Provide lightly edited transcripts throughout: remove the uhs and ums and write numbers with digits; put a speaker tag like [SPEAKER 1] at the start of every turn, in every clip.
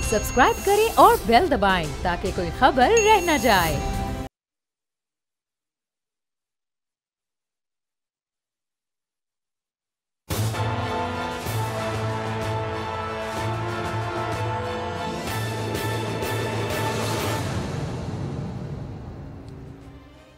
[SPEAKER 1] Subscribe करें और bell दबाएं ताकि कोई खबर रह न जाए।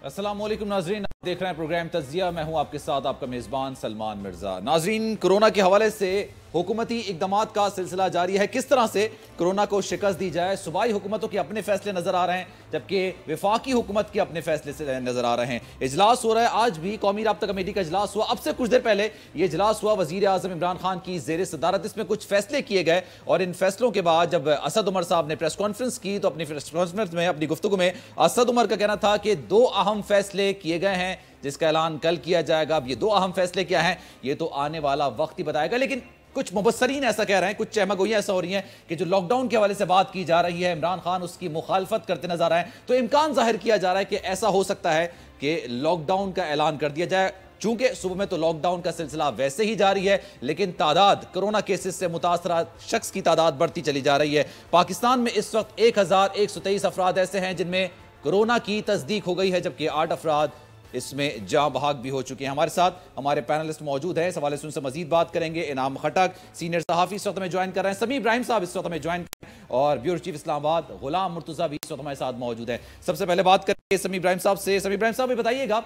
[SPEAKER 2] अस्सलाम वालेकुम नाजरीन, आप देख रहे हैं प्रोग्राम तज्जिया। मैं हूं आपके साथ आपका मेज़बान सलमान मिर्ज़ा। नाजरीन, कोरोना के हवाले से हुकूमती इक़दामात का सिलसिला जारी है। किस तरह से कोरोना को शिकस्त दी जाए। सूबाई हुकूमतों के अपने फैसले नजर आ रहे हैं, जबकि वफाकी हुकूमत के अपने फैसले से नजर आ रहे हैं। इजलास हो रहा है, आज भी कौमी राब्ता कमेटी का इजलास हुआ। अब से कुछ देर पहले यह इजलास हुआ वजीर आजम इमरान खान की ज़ेर सदारत। इसमें कुछ फैसले किए गए और इन फैसलों के बाद जब असद उमर साहब ने प्रेस कॉन्फ्रेंस की तो अपनी प्रेस कॉन्फ्रेंस में, अपनी गुफ्तगू में असद उमर का कहना था कि 2 अहम फैसले किए गए हैं जिसका ऐलान कल किया जाएगा। अब ये 2 अहम फैसले क्या हैं ये तो आने वाला वक्त ही बताएगा, लेकिन कुछ मुबस्सरीन ऐसा कह रहे हैं, कुछ चहमगोइयां ऐसा हो रही हैं कि जो लॉकडाउन के हवाले से बात की जा रही है, इमरान खान उसकी मुखालफत करते नजर आए। तो इम्कान जाहिर किया जा रहा है कि ऐसा हो सकता है कि लॉकडाउन का ऐलान कर दिया जाए। चूंकि सुबह में तो लॉकडाउन का सिलसिला वैसे ही जारी है, लेकिन तादाद कोरोना केसेस से मुतासरा शख्स की तादाद बढ़ती चली जा रही है। पाकिस्तान में इस वक्त 1123 अफराद ऐसे हैं जिनमें कोरोना की तस्दीक हो गई है, जबकि 8 अफराद इसमें जाँ बहाक भी हो चुके हैं। हमारे साथ हमारे पैनलिस्ट मौजूद हैं, इस हवाले से उनसे मजीद बात करेंगे। इनाम खटक सीनियर सहाफ़ी इस वक्त में ज्वाइन कर रहे हैं, समी इब्राहिम साहब इस वक्त में ज्वाइन कर रहे हैं, और ब्यूरो चीफ इस्लामाबाद गुलाम मुर्तज़ा भी इस वक्त हमारे साथ मौजूद है। सबसे पहले बात करेंगे समी इब्राहिम साहब से। समी इब्राहिम साहब, बताइएगा,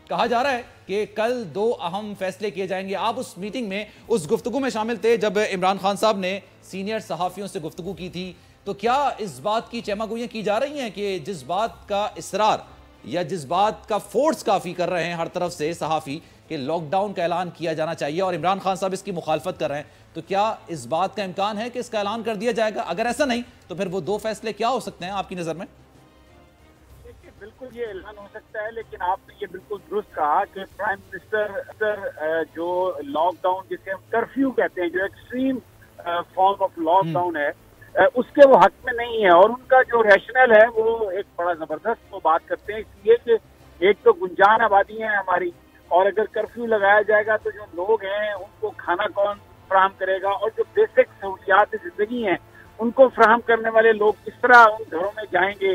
[SPEAKER 2] कहा जा रहा है कि कल 2 अहम फैसले किए जाएंगे। आप उस मीटिंग में, उस गुफ्तगू में शामिल थे जब इमरान खान साहब ने सीनियर सहाफ़ियों से गुफ्तगू की थी। तो क्या इस बात की चहमगोइयां की जा रही हैं कि जिस बात का इसरार या जिस बात का फोर्स काफी कर रहे हैं हर तरफ से सहाफी कि लॉकडाउन का ऐलान किया जाना चाहिए और इमरान खान साहब इसकी मुखालफत कर रहे हैं, तो क्या इस बात का इम्कान है कि इसका ऐलान कर दिया जाएगा? अगर ऐसा नहीं तो फिर वो 2 फैसले क्या हो सकते हैं आपकी नजर में?
[SPEAKER 3] देखिए, बिल्कुल ये ऐलान हो सकता है, लेकिन आपने ये बिल्कुल दुरुस्त कहा कि प्राइम मिनिस्टर जो लॉकडाउन, जिसे हम कर्फ्यू कहते हैं, जो एक्सट्रीम फॉर्म ऑफ लॉकडाउन है, उसके वो हक में नहीं है। और उनका जो रैशनल है वो एक बड़ा जबरदस्त वो बात करते हैं, इसलिए कि एक तो गुंजान आबादी है हमारी, और अगर कर्फ्यू लगाया जाएगा तो जो लोग हैं उनको खाना कौन फराहम करेगा, और जो बेसिक सहूलियात जिंदगी हैं उनको फराहम करने वाले लोग किस तरह उन घरों में जाएंगे।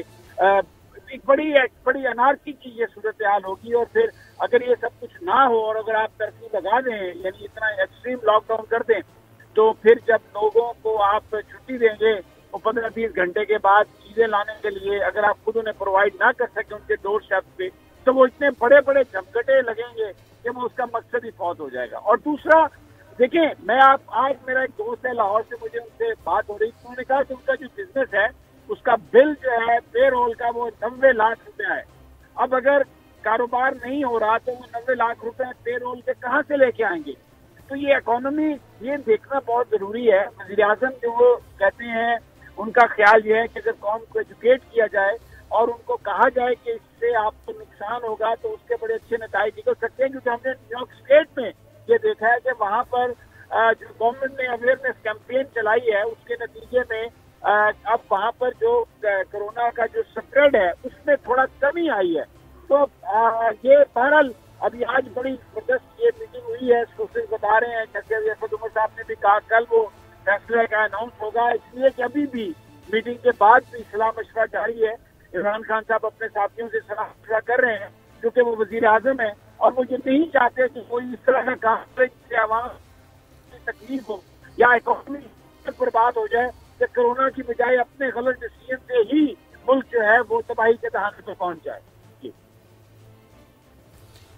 [SPEAKER 3] एक बड़ी अनारकी की ये सूरत हाल होगी। और फिर अगर ये सब कुछ ना हो और अगर आप कर्फ्यू लगा दें, यानी इतना एक्सट्रीम लॉकडाउन कर दें, तो फिर जब लोगों को आप छुट्टी देंगे वो 15-20 घंटे के बाद चीजें लाने के लिए, अगर आप खुद उन्हें प्रोवाइड ना कर सके उनके डोर स्टेप पे, तो वो इतने बड़े बड़े झमकटे लगेंगे कि वो उसका मकसद ही फौत हो जाएगा। और दूसरा, देखिए, आज मेरा एक दोस्त है लाहौर से, मुझे उनसे बात हो रही थी, उन्होंने कहा कि उनका जो बिजनेस है उसका बिल जो है पे रोल का वो 90 लाख रुपया है। अब अगर कारोबार नहीं हो रहा तो वो 90 लाख रुपए पे रोल के कहाँ से लेके आएंगे? तो ये इकोनॉमी, ये देखना बहुत जरूरी है। वज़ीर आज़म जो वो कहते हैं, उनका ख्याल ये है कि अगर कौम को एजुकेट किया जाए और उनको कहा जाए कि इससे आपको नुकसान होगा, तो उसके बड़े अच्छे नतीजे निकल सकते हैं। क्योंकि हमने न्यूयॉर्क स्टेट में ये देखा है कि वहाँ पर जो गवर्नमेंट ने अवेयरनेस कैंपेन चलाई है, उसके नतीजे में अब वहाँ पर जो कोरोना का जो स्प्रेड है उसमें थोड़ा कमी आई है। तो ये बहरहाल अभी आज बड़ी जबरदस्त ये मीटिंग हुई है, सोर्सेज बता रहे हैं, जैसे असद उमर साहब ने भी कहा कल वो फैसले का अनाउंस होगा, इसलिए कि अभी भी मीटिंग के बाद भी सलाह मशवरा जारी है। इमरान खान साहब अपने साथियों से सलाह मशवरा कर रहे हैं, क्योंकि वो वजीर आजम है और वो ये नहीं चाहते कि कोई इस तरह का काम करे जिससे आवाम की तकलीफ हो या इकोनॉमी बर्बाद हो जाए, कि कोरोना की बजाय अपने गलत डिसीजन से ही मुल्क जो है वो तबाही के दहाने पर पहुंच जाए।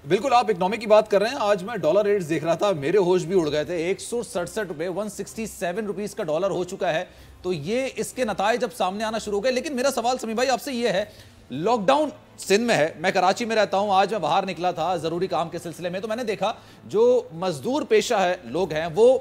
[SPEAKER 2] बिल्कुल, आप इकोनॉमी की बात कर रहे हैं। आज मैं डॉलर रेट्स देख रहा था, मेरे होश भी उड़ गए थे। 167 रुपए, 167 रुपीज का डॉलर हो चुका है। तो ये इसके नताइज अब सामने आना शुरू हो गए। लेकिन मेरा सवाल समी भाई आपसे ये है, लॉकडाउन सिंध में है, मैं कराची में रहता हूं, आज मैं बाहर निकला था जरूरी काम के सिलसिले में, तो मैंने देखा जो मजदूर पेशा है लोग हैं वो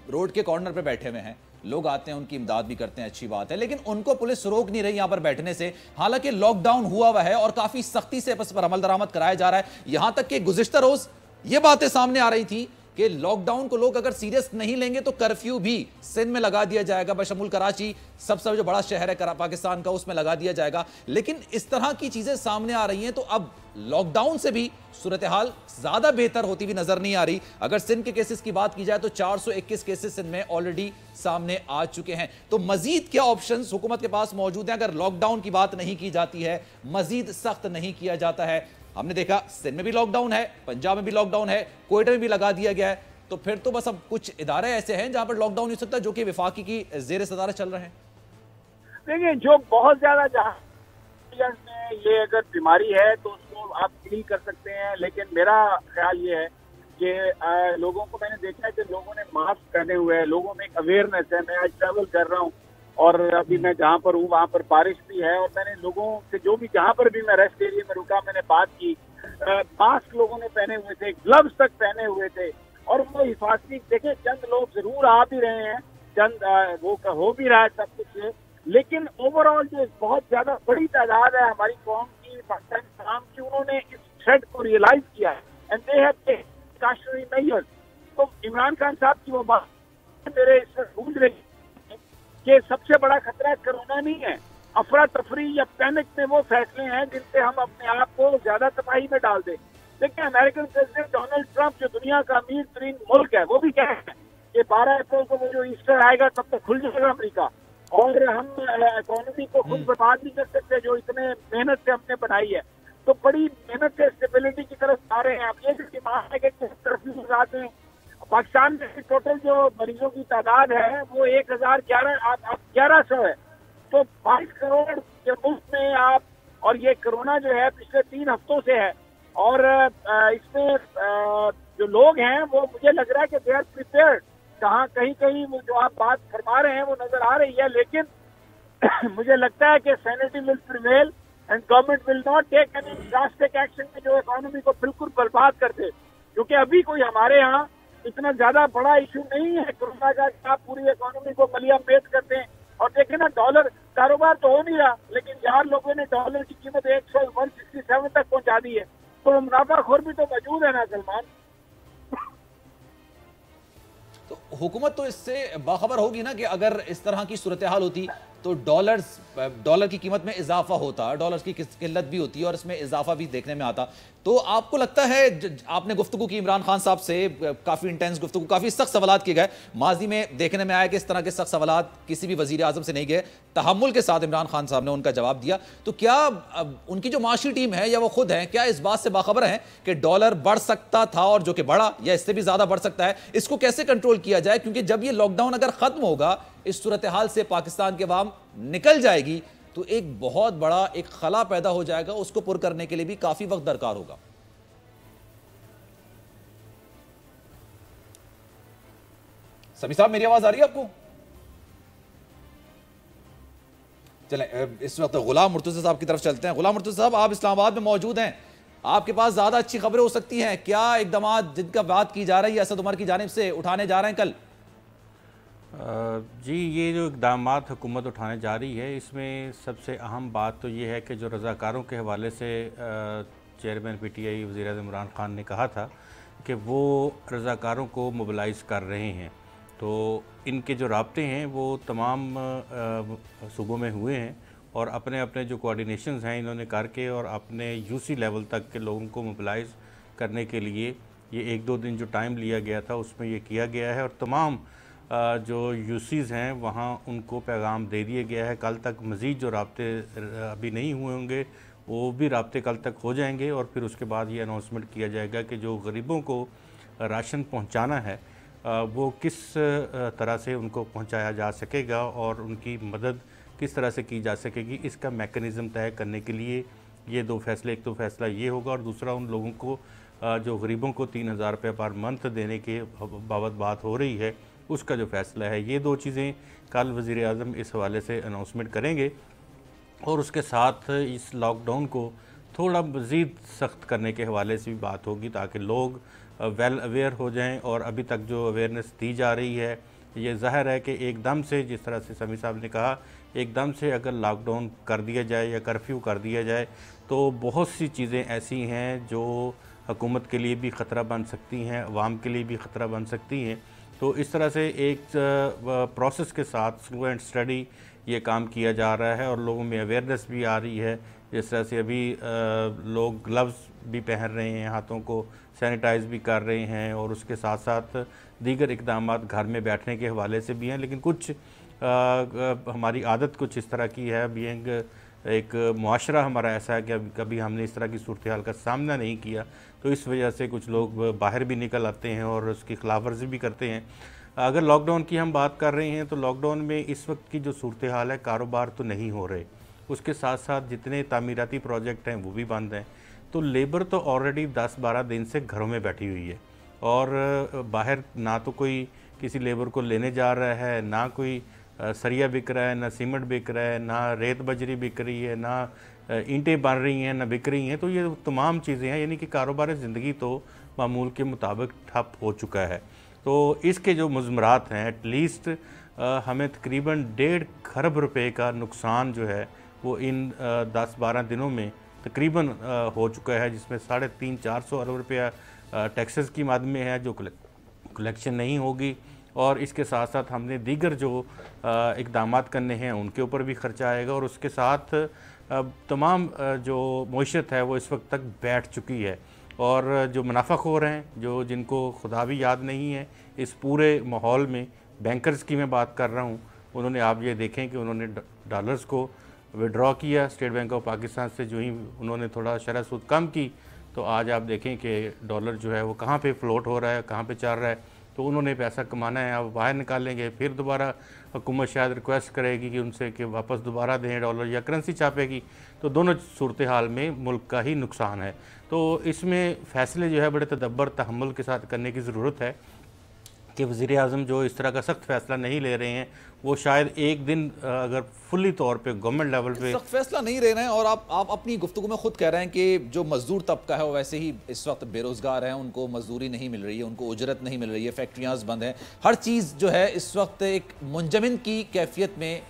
[SPEAKER 2] रोड के कॉर्नर पे बैठे हुए हैं। लोग आते हैं, उनकी इमदाद भी करते हैं, अच्छी बात है, लेकिन उनको पुलिस रोक नहीं रही यहां पर बैठने से। हालांकि लॉकडाउन हुआ हुआ है और काफी सख्ती से इस पर अमल दरामद कराया जा रहा है। यहां तक कि गुज़िश्ता रोज ये बातें सामने आ रही थी कि लॉकडाउन को लोग अगर सीरियस नहीं लेंगे तो कर्फ्यू भी सिंध में लगा दिया जाएगा, बशमूल कराची, सबसे जो बड़ा शहर है पाकिस्तान का, उसमें लगा दिया जाएगा। लेकिन इस तरह की चीजें सामने आ रही हैं, तो अब लॉकडाउन से भी सूरत हाल ज्यादा बेहतर होती हुई नजर नहीं आ रही। अगर सिंध के केसेस की बात की जाए तो 421 केसेस सिंध में ऑलरेडी सामने आ चुके हैं। तो मजीद क्या ऑप्शंस हुकूमत के पास मौजूद हैं अगर लॉकडाउन की बात नहीं की जाती है, मजीद सख्त नहीं किया जाता है? हमने देखा सिंध में भी लॉकडाउन है, पंजाब में भी लॉकडाउन है, कोयटा में भी लगा दिया गया है। तो फिर तो बस अब कुछ इदारे ऐसे हैं जहां पर लॉकडाउन हो सकता है जो कि विफाकी की जेर सदारत चल रहे हैं।
[SPEAKER 3] देखिए, जो बहुत ज्यादा जहाँ में ये अगर बीमारी है तो उसको आप डील कर सकते हैं, लेकिन मेरा ख्याल ये है कि लोगों को, मैंने देखा है कि लोगों ने मास्क पहने हुए हैं, लोगों में एक अवेयरनेस है। मैं आज ट्रैवल कर रहा हूँ और अभी मैं जहाँ पर हूँ वहाँ पर बारिश भी है, और मैंने लोगों से जो भी जहाँ पर भी मैं रेस्ट एरिया में रुका मैंने बात की, मास्क लोगों ने पहने हुए थे, ग्लव्स तक पहने हुए थे, और वो हिफाजती, देखिए चंद लोग जरूर आ भी रहे हैं, चंद वो हो भी रहा है सब कुछ, लेकिन ओवरऑल जो बहुत ज्यादा बड़ी तादाद है हमारी कौम की, पाकिस्तान इस्लाम की, उन्होंने इस थ्रेट को रियलाइज किया है and they have precautionary measures. तो इमरान खान साहब की वो बात मेरे इससे गूंज रही है कि सबसे बड़ा खतरा कोरोना नहीं है, अफरा तफरी या पैनिक में वो फैसले हैं जिनसे हम अपने आप को ज्यादा तबाही में डाल दें। देखिए, अमेरिकन प्रेसिडेंट डोनाल्ड ट्रंप जो दुनिया का अमीर तरीन मुल्क है, वो भी कह रहे हैं कि 12 अप्रैल को वो जो ईस्टर आएगा तब तक खुल जाएगा अमेरिका, और हम इकोनॉमी को खुद बर्बाद नहीं कर सकते जो इतने मेहनत से हमने बनाई है। तो बड़ी मेहनत से स्टेबिलिटी की तरफ आ रहे हैं। अब ये जो डिमांड है कि कर्फ्यू लगा दें, पाकिस्तान में टोटल जो मरीजों की तादाद है वो 1100 है। तो 22 करोड़ के मुल्क में आप, और ये कोरोना जो है पिछले 3 हफ्तों से है, और इसमें जो लोग हैं वो मुझे लग रहा है कि दे आर प्रिपेयर्ड। कहीं कहीं वो जो आप बात फरमा रहे हैं वो नजर आ रही है, लेकिन मुझे लगता है कि sanity will prevail and government will not take any drastic action जो इकोनॉमी को बिल्कुल बर्बाद कर दे, क्योंकि अभी कोई हमारे यहाँ इतना ज्यादा बड़ा इशू नहीं है कोरोना का कि आप पूरी इकोनॉमी को मलिया मेज कर दें। और देखें ना, डॉलर कारोबार तो हो नहीं रहा, लेकिन 4 लोगों ने डॉलर की कीमत 167 तक पहुंचा दी है, तो मुनाफाखोर भी तो मौजूद है ना सलमान।
[SPEAKER 2] तो हुकूमत तो इससे बाखबर होगी ना कि अगर इस तरह की सूरत हाल होती तो डॉलर की कीमत में इजाफा होता, डॉलर की किल्लत भी होती और इसमें इजाफा भी देखने में आता। तो आपको लगता है, आपने गुफ्तगू की इमरान खान साहब से, काफ़ी इंटेंस गुफ्तगू, काफ़ी सख्त सवालात किए गए, माजी में देखने में आया कि इस तरह के सख्त सवालात किसी भी वजीर आजम से नहीं गए, तहम्मुल के साथ इमरान खान साहब ने उनका जवाब दिया। तो क्या उनकी जो माशी टीम है या वो खुद हैं, क्या इस बात से बाखबर हैं कि डॉलर बढ़ सकता था और जो कि बढ़ा, या इससे भी ज़्यादा बढ़ सकता है? इसको कैसे कंट्रोल किया जाए? क्योंकि जब ये लॉकडाउन अगर ख़त्म होगा, इस सूरत हाल से पाकिस्तान की अवाम निकल जाएगी, तो एक बहुत बड़ा एक खला पैदा हो जाएगा, उसको पुर करने के लिए भी काफ़ी वक्त दरकार होगा। समी साहब, मेरी आवाज आ रही है आपको? चलें, इस वक्त गुलाम मुर्तज़ा साहब की तरफ चलते हैं। गुलाम मुर्तज़ा साहब, आप इस्लामाबाद में मौजूद हैं, आपके पास ज्यादा अच्छी खबरें हो सकती हैं। क्या इकदाम जिनका बात की जा रही है असद उमर की जानिब से उठाने जा रहे हैं कल?
[SPEAKER 4] जी, ये जो इकदाम हुकूमत उठाने जा रही है, इसमें सबसे अहम बात तो ये है कि जो रज़ाकारों के हवाले से चेयरमैन PTI वज़ीर-ए-आज़म इमरान खान ने कहा था कि वो रज़ाकारों को मोबिलाइज़ कर रहे हैं, तो इनके जो राब्ते हैं वो तमाम सूबों में हुए हैं और अपने अपने जो कोऑर्डिनेशंस हैं इन्होंने करके और अपने UC लेवल तक के लोगों को मोबिलाइज़ करने के लिए ये 1-2 दिन जो टाइम लिया गया था उसमें ये किया गया है, और तमाम जो UCs हैं वहाँ उनको पैगाम दे दिया गया है। कल तक मज़ीद जो राब्ते अभी नहीं हुए होंगे वो भी राब्ते कल तक हो जाएंगे, और फिर उसके बाद ये अनाउंसमेंट किया जाएगा कि जो गरीबों को राशन पहुँचाना है वो किस तरह से उनको पहुँचाया जा सकेगा और उनकी मदद किस तरह से की जा सकेगी। इसका मैकेनिज़्म तय करने के लिए ये 2 फैसले, एक तो फैसला ये होगा और दूसरा उन लोगों को जो गरीबों को 3000 रुपये पर मंथ देने के बाबत बात हो रही है उसका जो फ़ैसला है। ये 2 चीज़ें कल वज़ीर आज़म इस हवाले से अनाउंसमेंट करेंगे, और उसके साथ इस लॉकडाउन को थोड़ा मज़ीद सख्त करने के हवाले से भी बात होगी ताकि लोग वेल अवेयर हो जाएं। और अभी तक जो अवेयरनेस दी जा रही है, ये ज़ाहिर है कि एकदम से, जिस तरह से समी साहब ने कहा, एकदम से अगर लॉकडाउन कर दिया जाए या कर्फ्यू कर दिया जाए तो बहुत सी चीज़ें ऐसी हैं जो हुकूमत के लिए भी ख़तरा बन सकती हैं, अवाम के लिए भी ख़तरा बन सकती हैं। तो इस तरह से एक प्रोसेस के साथ स्लो एंड स्टडी ये काम किया जा रहा है और लोगों में अवेयरनेस भी आ रही है जिस तरह से अभी लोग ग्लव्स भी पहन रहे हैं, हाथों को सैनिटाइज भी कर रहे हैं, और उसके साथ साथ दीगर इक़दाम घर में बैठने के हवाले से भी हैं। लेकिन कुछ हमारी आदत कुछ इस तरह की है, बीइंग एक मुआशरा हमारा ऐसा है कि कभी हमने इस तरह की सूरत हाल का सामना नहीं किया, तो इस वजह से कुछ लोग बाहर भी निकल आते हैं और उसकी खिलाफ वर्जी भी करते हैं। अगर लॉकडाउन की हम बात कर रहे हैं तो लॉकडाउन में इस वक्त की जो सूरत हाल है, कारोबार तो नहीं हो रहे, उसके साथ साथ जितने तामीराती प्रोजेक्ट हैं वो भी बंद हैं। तो लेबर तो ऑलरेडी 10-12 दिन से घरों में बैठी हुई है, और बाहर ना तो कोई किसी लेबर को लेने जा रहा है, ना कोई सरिया बिक रहा है, ना सीमेंट बिक रहा है, ना रेत बजरी बिक रही है, ना ईंटें बन रही हैं, ना बिक रही हैं। तो ये तमाम चीज़ें हैं, यानी कि कारोबार ज़िंदगी तो मामूल के मुताबिक ठप हो चुका है। तो इसके जो मज़मरात हैं, एटलीस्ट हमें तकरीबन 1.5 खरब रुपए का नुकसान जो है वो इन 10-12 दिनों में तकरीबन हो चुका है, जिसमें 350-400 अरब रुपया टैक्सेस की मद में है जो कलेक्शन नहीं होगी, और इसके साथ साथ हमने दीगर जो इक़दामात करने हैं उनके ऊपर भी ख़र्चा आएगा, और उसके साथ तमाम जो मईशत है वो इस वक्त तक बैठ चुकी है। और जो मुनाफाखोर हैं, जो जिनको खुदा भी याद नहीं है इस पूरे माहौल में, बैंकर्स की मैं बात कर रहा हूँ, उन्होंने, आप ये देखें कि उन्होंने डॉलर्स को विड्रॉ किया स्टेट बैंक ऑफ पाकिस्तान से। जो ही उन्होंने थोड़ा शरह सूद कम की, तो आज आप देखें कि डॉलर जो है वो कहाँ पे फ्लोट हो रहा है, कहाँ पे चल रहा है। तो उन्होंने पैसा कमाना है, अब बाहर निकालेंगे, फिर दोबारा हुकूमत शायद रिक्वेस्ट करेगी कि उनसे कि वापस दोबारा दें डॉलर, या करेंसी छापेगी। तो दोनों सूरत हाल में मुल्क का ही नुकसान है। तो इसमें फ़ैसले जो है बड़े तदब्बर तहम्मुल के साथ करने की ज़रूरत है कि वज़ीर आज़म जो इस तरह का सख्त फ़ैसला नहीं ले रहे हैं, वो शायद एक दिन अगर फुली तौर पे गवर्नमेंट लेवल पे
[SPEAKER 2] सख्त फैसला नहीं ले रहे हैं। और आप अपनी गुफ्तगू में खुद कह रहे हैं कि जो मजदूर तबका है वो वैसे ही इस वक्त बेरोजगार है, उनको मजदूरी नहीं मिल रही है, उनको उजरत नहीं मिल रही है, फैक्ट्रियाँ बंद हैं, हर चीज़ जो है इस वक्त एक मुंजमिन की कैफियत में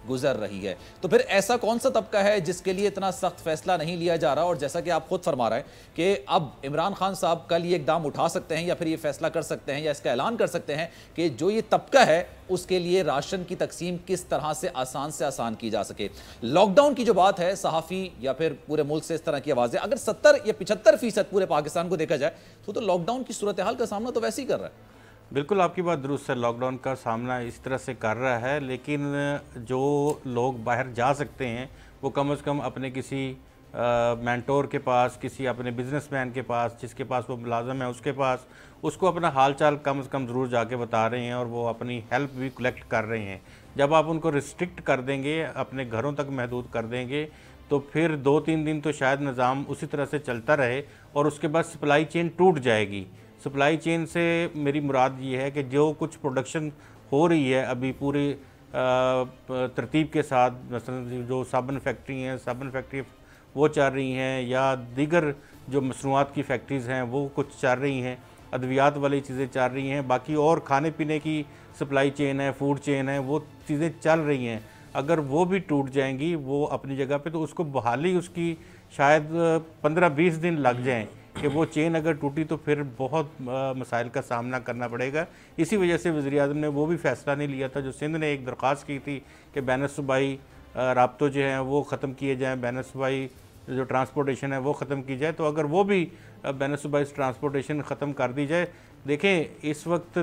[SPEAKER 2] गुजर रही है। तो फिर ऐसा कौन सा तबका है जिसके लिए इतना सख्त फैसला नहीं लिया जा रहा? और जैसा कि आप खुद फरमा रहे हैं कि अब इमरान खान साहब कल ये इकदाम उठा सकते हैं, या फिर ये फैसला कर सकते हैं, या इसका ऐलान कर सकते हैं कि जो ये तबका है उसके लिए राशन की तकसीम किस तरह से आसान की जा सके। लॉकडाउन की जो बात है, सहाफ़ी या फिर पूरे मुल्क से इस तरह की आवाज़ें, अगर 70 या 75% पूरे पाकिस्तान को देखा जाए तो लॉकडाउन की सूरत हाल का सामना तो वैसे ही कर रहा है।
[SPEAKER 4] बिल्कुल आपकी बात दुरुस्त है, लॉकडाउन का सामना इस तरह से कर रहा है। लेकिन जो लोग बाहर जा सकते हैं वो कम से कम अपने किसी मेंटोर के पास, किसी अपने बिजनेसमैन के पास, जिसके पास वो मुलाजम है उसके पास, उसको अपना हाल चाल कम से कम ज़रूर जाके बता रहे हैं, और वो अपनी हेल्प भी कलेक्ट कर रहे हैं। जब आप उनको रिस्ट्रिक्ट कर देंगे, अपने घरों तक महदूद कर देंगे, तो फिर 2-3 दिन तो शायद निज़ाम उसी तरह से चलता रहे, और उसके बाद सप्लाई चेन टूट जाएगी। सप्लाई चेन से मेरी मुराद ये है कि जो कुछ प्रोडक्शन हो रही है अभी पूरी तरतीब के साथ, मसलन जो साबुन फैक्ट्री हैं, साबुन फैक्ट्री वो चल रही हैं, या दीगर जो मसनूआत की फैक्ट्रीज़ हैं वो कुछ चल रही हैं, अद्वियात वाली चीज़ें चल रही हैं, बाकी और खाने पीने की सप्लाई चेन है, फूड चेन है, वो चीज़ें चल रही हैं। अगर वो भी टूट जाएंगी वो अपनी जगह पे, तो उसको बहाली उसकी शायद 15-20 दिन लग जाएं कि वो चेन अगर टूटी तो फिर बहुत मसाइल का सामना करना पड़ेगा। इसी वजह से वज़ीर आज़म ने वो भी फ़ैसला नहीं लिया था जो सिंध ने एक दरख्वास्त की थी कि बैन सूबाई राब्तों जो हैं वो ख़त्म किए जाएँ, बैन सूबाई जो ट्रांसपोर्टेशन है वो ख़त्म की जाए। तो अगर वो भी बैन सूबाई ट्रांसपोर्टेशन ख़त्म कर दी जाए, देखें इस वक्त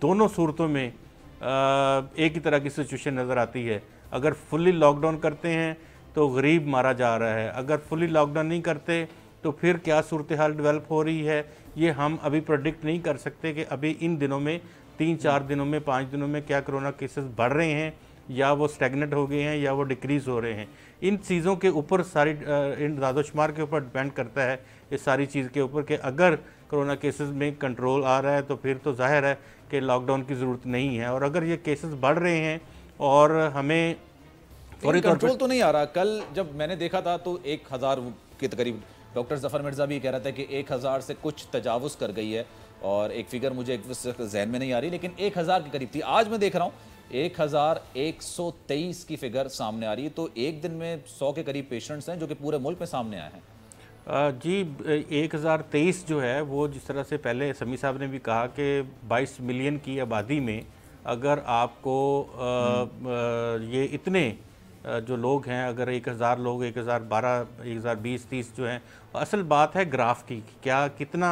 [SPEAKER 4] दोनों सूरतों में एक ही तरह की सिचुएशन नज़र आती है। अगर फुली लॉकडाउन करते हैं तो गरीब मारा जा रहा है, अगर फुली लॉकडाउन नहीं करते तो फिर क्या सूरत हाल डेवलप हो रही है ये हम अभी प्रेडिक्ट नहीं कर सकते कि अभी इन दिनों में 3-4 दिनों में 5 दिनों में क्या कोरोना केसेस बढ़ रहे हैं, या वो स्टैगनेट हो गए हैं, या वो डिक्रीज़ हो रहे हैं। इन चीज़ों के ऊपर सारी इन दादोशुमार के ऊपर डिपेंड करता है इस सारी चीज़ के ऊपर कि अगर कोरोना केसेस में कंट्रोल आ रहा है तो फिर तो जाहिर है कि लॉकडाउन की ज़रूरत नहीं है। और अगर ये केसेस बढ़ रहे हैं और हमें
[SPEAKER 2] कंट्रोल तो नहीं आ रहा, कल जब मैंने देखा था तो 1000 के करीब डॉक्टर जफर मिर्ज़ा भी कह रहा था कि 1000 से कुछ तजावुज़ कर गई है, और एक फिगर मुझे जहन में नहीं आ रही लेकिन 1000 के करीब थी। आज मैं देख रहा हूँ 1123 की फिगर सामने आ रही है। तो एक दिन में 100 के करीब पेशेंट्स हैं जो कि पूरे मुल्क में सामने आए हैं।
[SPEAKER 4] जी 1023 जो है वो जिस तरह से पहले समी साहब ने भी कहा कि 22 मिलियन की आबादी में अगर आपको ये इतने जो लोग हैं, अगर 1000 लोग 1012 1020 30 जो हैं, असल बात है ग्राफ की, क्या कितना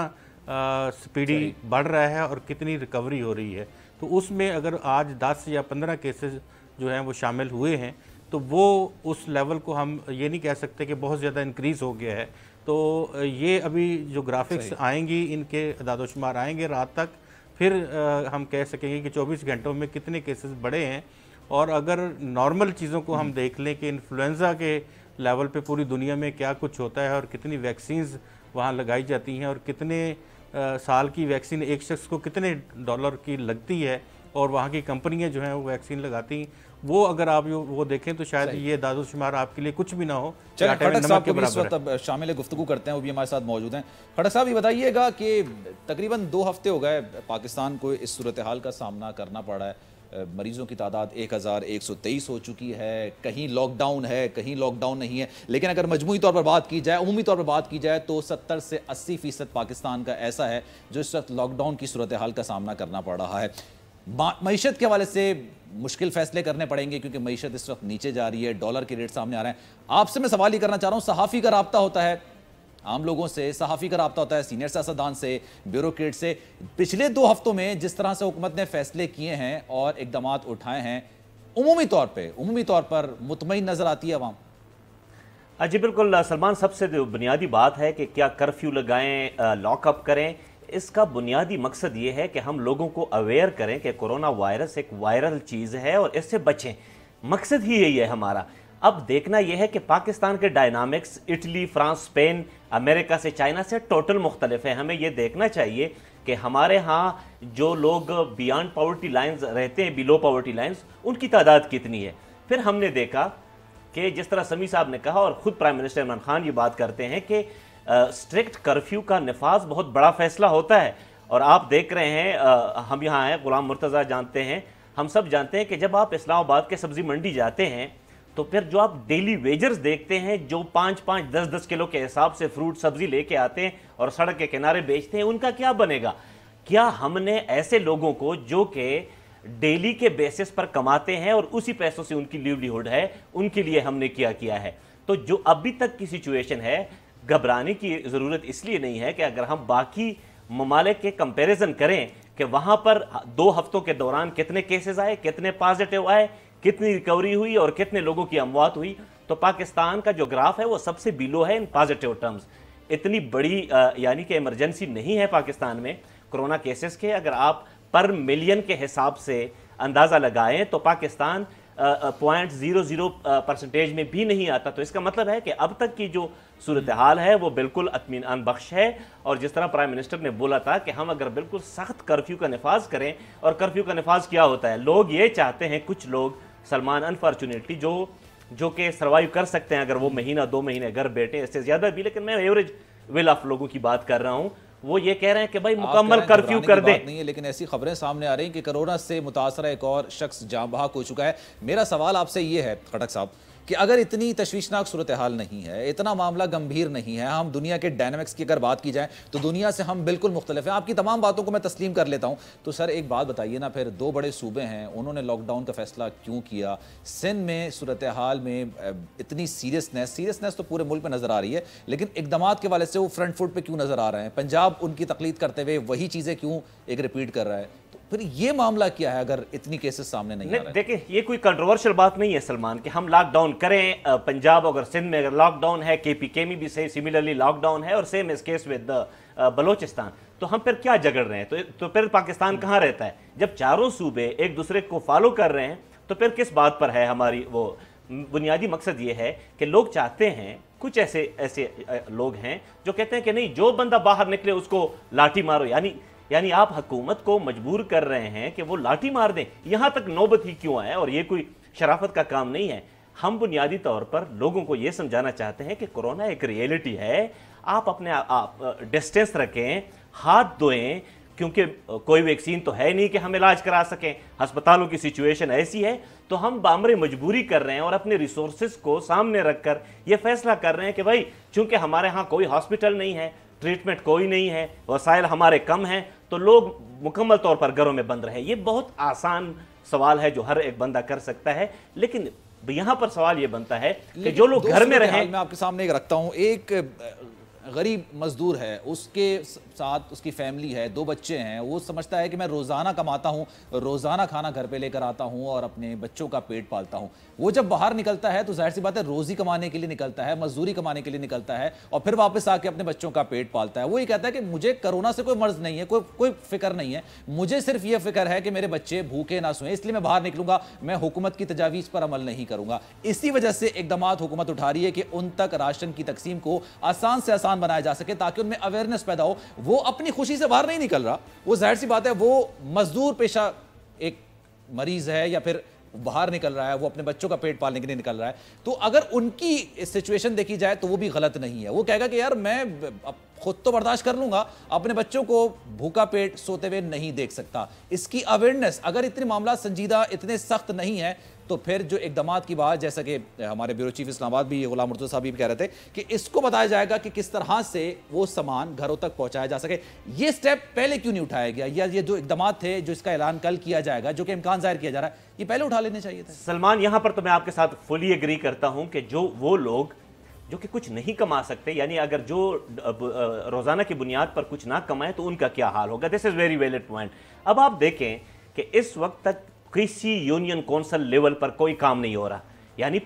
[SPEAKER 4] स्पीडी बढ़ रहा है और कितनी रिकवरी हो रही है। तो उसमें अगर आज 10 या 15 केसेस जो हैं वो शामिल हुए हैं, तो वो उस लेवल को हम ये नहीं कह सकते कि बहुत ज़्यादा इंक्रीज़ हो गया है। तो ये अभी जो ग्राफिक्स आएंगी, इनके अदाद-ओ-शुमार आएंगे रात तक, फिर हम कह सकेंगे कि 24 घंटों में कितने केसेस बढ़े हैं। और अगर नॉर्मल चीज़ों को हम देख लें कि इन्फ्लुएंज़ा के लेवल पे पूरी दुनिया में क्या कुछ होता है और कितनी वैक्सीन्स वहाँ लगाई जाती हैं और कितने साल की वैक्सीन एक शख्स को कितने डॉलर की लगती है और वहाँ की कंपनियाँ जो हैं वो वैक्सीन लगाती हैं, वो अगर आप वो देखें तो शायद ये दादो-शुमार आपके लिए कुछ भी ना हो।
[SPEAKER 2] चलिए खटक साहब को भी इस वक्त शामिल गुफ्तगू करते हैं, वो भी हमारे साथ मौजूद हैं। खटक साहब ये बताइएगा कि तकरीबन 2 हफ्ते हो गए पाकिस्तान को इस सूरत हाल का सामना करना पड़ा है। मरीजों की तादाद 1123 हो चुकी है, कहीं लॉकडाउन है, कहीं लॉकडाउन नहीं है। लेकिन अगर मजमूई तौर पर बात की जाए, उमूमी तौर पर बात की जाए, तो 70 से 80% पाकिस्तान का ऐसा है जो इस वक्त लॉकडाउन की सूरत हाल का सामना करना पड़ रहा है। मईशत के हवाले से मुश्किल फैसले करने पड़ेंगे क्योंकि मईशत इस वक्त नीचे जा रही है, डॉलर के रेट सामने आ रहे हैं। आपसे मैं सवाल ही करना चाह रहा हूं, सहाफ़ी का राब्ता होता है आम लोगों से, सहाफ़ी का राब्ता होता है सीनियर सियासतदान से, ब्यूरोक्रेट से। पिछले 2 हफ्तों में जिस तरह से हुकूमत ने फैसले किए हैं और इकदामात उठाए हैं, उमूमी तौर पर मुतमईन नजर आती है अवाम?
[SPEAKER 5] जी बिल्कुल सलमान, सबसे जो बुनियादी बात है कि क्या कर्फ्यू लगाएं, लॉकअप करें, इसका बुनियादी मकसद ये है कि हम लोगों को अवेयर करें कि कोरोना वायरस एक वायरल चीज़ है और इससे बचें। मकसद ही यही है हमारा। अब देखना यह है कि पाकिस्तान के dynamics Italy, France, Spain, America से, चाइना से टोटल मुख्तलिफ है। हमें ये देखना चाहिए कि हमारे यहाँ जो लोग बियॉन्ड पॉवर्टी लाइन्स रहते हैं, बिलो पॉवर्टी लाइन्स, उनकी तादाद कितनी है। फिर हमने देखा कि जिस तरह समी साहब ने कहा और ख़ुद प्राइम मिनिस्टर इमरान खान ये बात करते हैं कि स्ट्रिक्ट कर्फ्यू का नफाज बहुत बड़ा फैसला होता है। और आप देख रहे हैं, हम यहाँ हैं, गुलाम मुर्तज़ा जानते हैं, हम सब जानते हैं कि जब आप इस्लामाबाद के सब्ज़ी मंडी जाते हैं तो फिर जो आप डेली वेजर्स देखते हैं जो 5-5, 10-10 किलो के हिसाब से फ्रूट सब्जी लेके आते हैं और सड़क के किनारे बेचते हैं, उनका क्या बनेगा? क्या हमने ऐसे लोगों को जो कि डेली के बेसिस पर कमाते हैं और उसी पैसों से उनकी लिवलीहुड है, उनके लिए हमने क्या किया है? तो जो अभी तक की सिचुएशन है, घबराने की ज़रूरत इसलिए नहीं है कि अगर हम बाकी ममालिक के कंपैरिजन करें कि वहाँ पर 2 हफ्तों के दौरान कितने केसेस आए, कितने पॉजिटिव आए, कितनी रिकवरी हुई और कितने लोगों की अमवात हुई, तो पाकिस्तान का जो ग्राफ है वो सबसे बिलो है इन पॉजिटिव टर्म्स। इतनी बड़ी यानी कि इमरजेंसी नहीं है पाकिस्तान में कोरोना केसेस के। अगर आप पर मिलियन के हिसाब से अंदाज़ा लगाएं तो पाकिस्तान 0.00% में भी नहीं आता। तो इसका मतलब है कि अब तक की जो सूरत हाल है वो बिल्कुल इत्मीनान बख्श है। और जिस तरह प्राइम मिनिस्टर ने बोला था कि हम अगर बिल्कुल सख्त कर्फ्यू का नफाज करें, और कर्फ्यू का नफाज क्या होता है, लोग ये चाहते हैं, कुछ लोग सलमान अनफॉर्चुनेटली जो कि सर्वाइव कर सकते हैं अगर वो महीना 2 महीने घर बैठे, इससे ज़्यादा भी, लेकिन मैं एवरेज विल ऑफ लोगों की बात कर रहा हूँ, वो ये कह रहे हैं कि भाई मुकम्मल कर्फ्यू कर दें।
[SPEAKER 2] नहीं है, लेकिन ऐसी खबरें सामने आ रही हैं कि कोरोना से मुतासरा एक और शख्स जाँ बहक हो चुका है। मेरा सवाल आपसे ये है खटक साहब कि अगर इतनी तशवीशनाक सूरत हाल नहीं है, इतना मामला गंभीर नहीं है, हम दुनिया के डायनामिक्स की अगर बात की जाए तो दुनिया से हम बिल्कुल मुख्तलिफ हैं, आपकी तमाम बातों को मैं तस्लीम कर लेता हूं, तो सर एक बात बताइए ना, फिर 2 बड़े सूबे हैं, उन्होंने लॉकडाउन का फैसला क्यों किया? सिंध में सूरत हाल में इतनी सीरियसनेस तो पूरे मुल्क में नजर आ रही है, लेकिन इकदामात के वाले से वो फ्रंट फुट पर क्यों नजर आ रहे हैं? पंजाब उनकी तकलीद करते हुए वही चीज़ें क्यों एक रिपीट कर रहा है? फिर ये मामला क्या है अगर इतनी केसेस सामने नहीं आ रहे?
[SPEAKER 5] देखिए, ये कोई कंट्रोवर्शियल बात नहीं है सलमान कि हम लॉकडाउन करें। पंजाब अगर सिंध में अगर लॉकडाउन है, KPK में भी से सिमिलरली लॉकडाउन है और same is case with Balochistan, तो हम फिर क्या झगड़ रहे हैं? तो फिर पाकिस्तान कहाँ रहता है? जब चारों सूबे एक दूसरे को फॉलो कर रहे हैं तो फिर किस बात पर है हमारी वो? बुनियादी मकसद ये है कि लोग चाहते हैं, कुछ ऐसे लोग हैं जो कहते हैं कि नहीं, जो बंदा बाहर निकले उसको लाठी मारो। यानी आप हुकूमत को मजबूर कर रहे हैं कि वो लाठी मार दें। यहाँ तक नौबत ही क्यों आए? और ये कोई शराफत का काम नहीं है। हम बुनियादी तौर पर लोगों को ये समझाना चाहते हैं कि कोरोना एक रियलिटी है। आप अपने आप डिस्टेंस रखें, हाथ धोएं, क्योंकि कोई वैक्सीन तो है नहीं कि हम इलाज करा सकें। अस्पतालों की सिचुएशन ऐसी है, तो हम बामरे मजबूरी कर रहे हैं और अपने रिसोर्सेज को सामने रखकर ये फैसला कर रहे हैं कि भाई चूंकि हमारे यहाँ कोई हॉस्पिटल नहीं है, ट्रीटमेंट कोई नहीं है, वसाइल हमारे कम हैं, तो लोग मुकम्मल तौर पर घरों में बंद रहे। ये बहुत आसान सवाल है जो हर एक बंदा कर सकता है, लेकिन यहां पर सवाल यह बनता है कि जो लोग घर में रहें।
[SPEAKER 2] मैं आपके सामने एक रखता हूं, एक गरीब मजदूर है, उसके साथ उसकी फैमिली है, 2 बच्चे हैं, वो समझता है कि मैं रोज़ाना कमाता हूँ, रोज़ाना खाना घर पे लेकर आता हूँ और अपने बच्चों का पेट पालता हूँ। वो जब बाहर निकलता है तो जाहिर सी बात है रोज़ी कमाने के लिए निकलता है, मजदूरी कमाने के लिए निकलता है और फिर वापस आके अपने बच्चों का पेट पालता है। वो ये कहता है कि मुझे कोरोना से कोई मर्ज नहीं है, कोई फिक्र नहीं है, मुझे सिर्फ ये फिक्र है कि मेरे बच्चे भूखे ना सोएं, इसलिए मैं बाहर निकलूंगा, मैं हुकूमत की तजावीज़ पर अमल नहीं करूंगा। इसी वजह से इक़दामात हुकूमत उठा रही है कि उन तक राशन की तकसीम को आसान से आसान बनाया जा सके ताकि उनमें अवेयरनेस पैदा हो। वो अपनी खुशी से बाहर नहीं निकल रहा, वो जाहिर सी बात है वो मजदूर पेशा एक मरीज है या फिर बाहर निकल रहा है, वो अपने बच्चों का पेट पालने के लिए निकल रहा है। तो अगर उनकी सिचुएशन देखी जाए तो वो भी गलत नहीं है। वो कहेगा कि यार मैं खुद तो बर्दाश्त कर लूंगा, अपने बच्चों को भूखा पेट सोते हुए नहीं देख सकता। इसकी अवेयरनेस अगर इतने मामला संजीदा, इतने सख्त नहीं है तो फिर जो इक़दामात की बात, जैसा कि हमारे ब्यूरो चीफ इस्लामाबाद भी गुलाम मुर्तज़ा साहब भी कह रहे थे कि इसको बताया जाएगा कि किस तरह से वो सामान घरों तक पहुंचाया जा सके। ये स्टेप पहले क्यों नहीं उठाया गया, या ये जो इक़दामात थे जो इसका ऐलान कल किया जाएगा, जो कि इम्कान जाहिर किया जा रहा है, ये पहले उठा लेने चाहिए था।
[SPEAKER 5] सलमान, यहां पर तो मैं आपके साथ फुली एग्री करता हूं कि जो वो लोग जो कि कुछ नहीं कमा सकते, यानी अगर जो रोजाना की बुनियाद पर कुछ ना कमाए तो उनका क्या हाल होगा। This is very valid point. अब आप देखें कि इस वक्त तक किसी यूनियन कौंसिल लेवल पर कोई काम नहीं हो रहा, यानी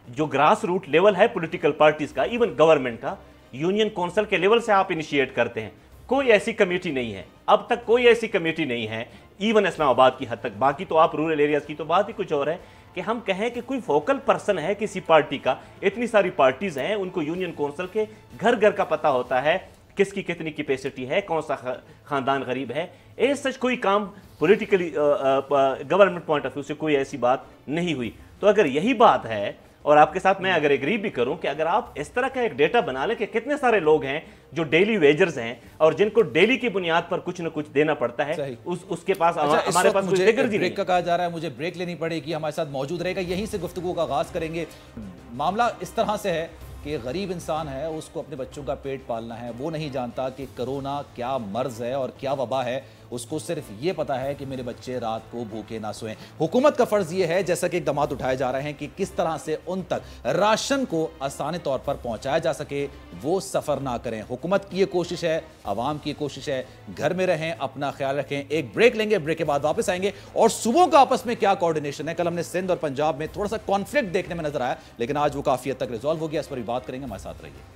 [SPEAKER 5] जो ग्रास रूट लेवल है पॉलिटिकल पार्टीज का, इवन गवर्नमेंट का, यूनियन कौंसिल के लेवल से आप इनिशिएट करते हैं, कोई ऐसी कमेटी नहीं है, अब तक कोई ऐसी कमेटी नहीं है, इवन इस्लामाबाद की हद तक। बाकी तो आप रूरल एरियाज की तो बात ही कुछ और है कि हम कहें कि कोई फोकल पर्सन है किसी पार्टी का। इतनी सारी पार्टीज हैं, उनको यूनियन कौंसिल के घर घर का पता होता है, किसकी कितनी कैपेसिटी है, कौन सा खानदान गरीब है। ए सच कोई काम politically government point of view से कोई ऐसी बात नहीं हुई। तो अगर यही बात है, और आपके साथ मैं अगर एग्री भी करूं कि अगर आप इस तरह का एक डेटा बना लें कि कितने सारे लोग हैं जो डेली वेजर्स हैं और जिनको डेली की बुनियाद पर कुछ ना कुछ देना पड़ता है, उसके पास हमारे पास कोई फिगर
[SPEAKER 2] ब्रेक का कहा जा रहा है, मुझे ब्रेक लेनी पड़ेगी, हमारे साथ मौजूद रहेगा, यहीं से गुफ्तगू का आगाज करेंगे। मामला इस तरह से है कि गरीब इंसान है, उसको अपने बच्चों का पेट पालना है, वो नहीं जानता कि कोरोना क्या मर्ज है और क्या वबा है, उसको सिर्फ ये पता है कि मेरे बच्चे रात को भूखे ना सोएं। हुकूमत का फर्ज ये है, जैसा कि इक़दामात उठाए जा रहे हैं, कि किस तरह से उन तक राशन को आसानी तौर पर पहुंचाया जा सके, वो सफर ना करें। हुकूमत की ये कोशिश है, आवाम की कोशिश है, घर में रहें, अपना ख्याल रखें। एक ब्रेक लेंगे, ब्रेक के बाद वापस आएंगे और सूबों का आपस में क्या कोऑर्डिनेशन है। कल हमने सिंध और पंजाब में थोड़ा सा कॉन्फ्लिक्ट देखने में नजर आया, लेकिन आज वो काफी हद तक रिजॉल्व हो गया, इस पर भी बात करेंगे। हमारे साथ रहिए।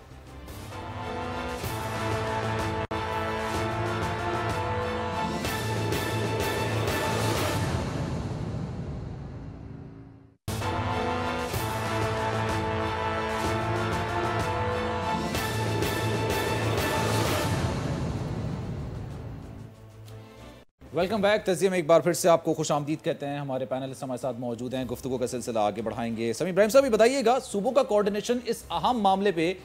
[SPEAKER 2] Welcome back. तज़िया में एक बार फिर से आपको खुश आमदीद कहते हैं। हमारे पैनलिस्ट हमारे साथ मौजूद हैं, गुफ्तगू का सिलसिला आगे बढ़ाएंगे। समी इब्राहिम साहब, बताइएगा, सूबों का कोऑर्डिनेशन इस अहम मामले पे,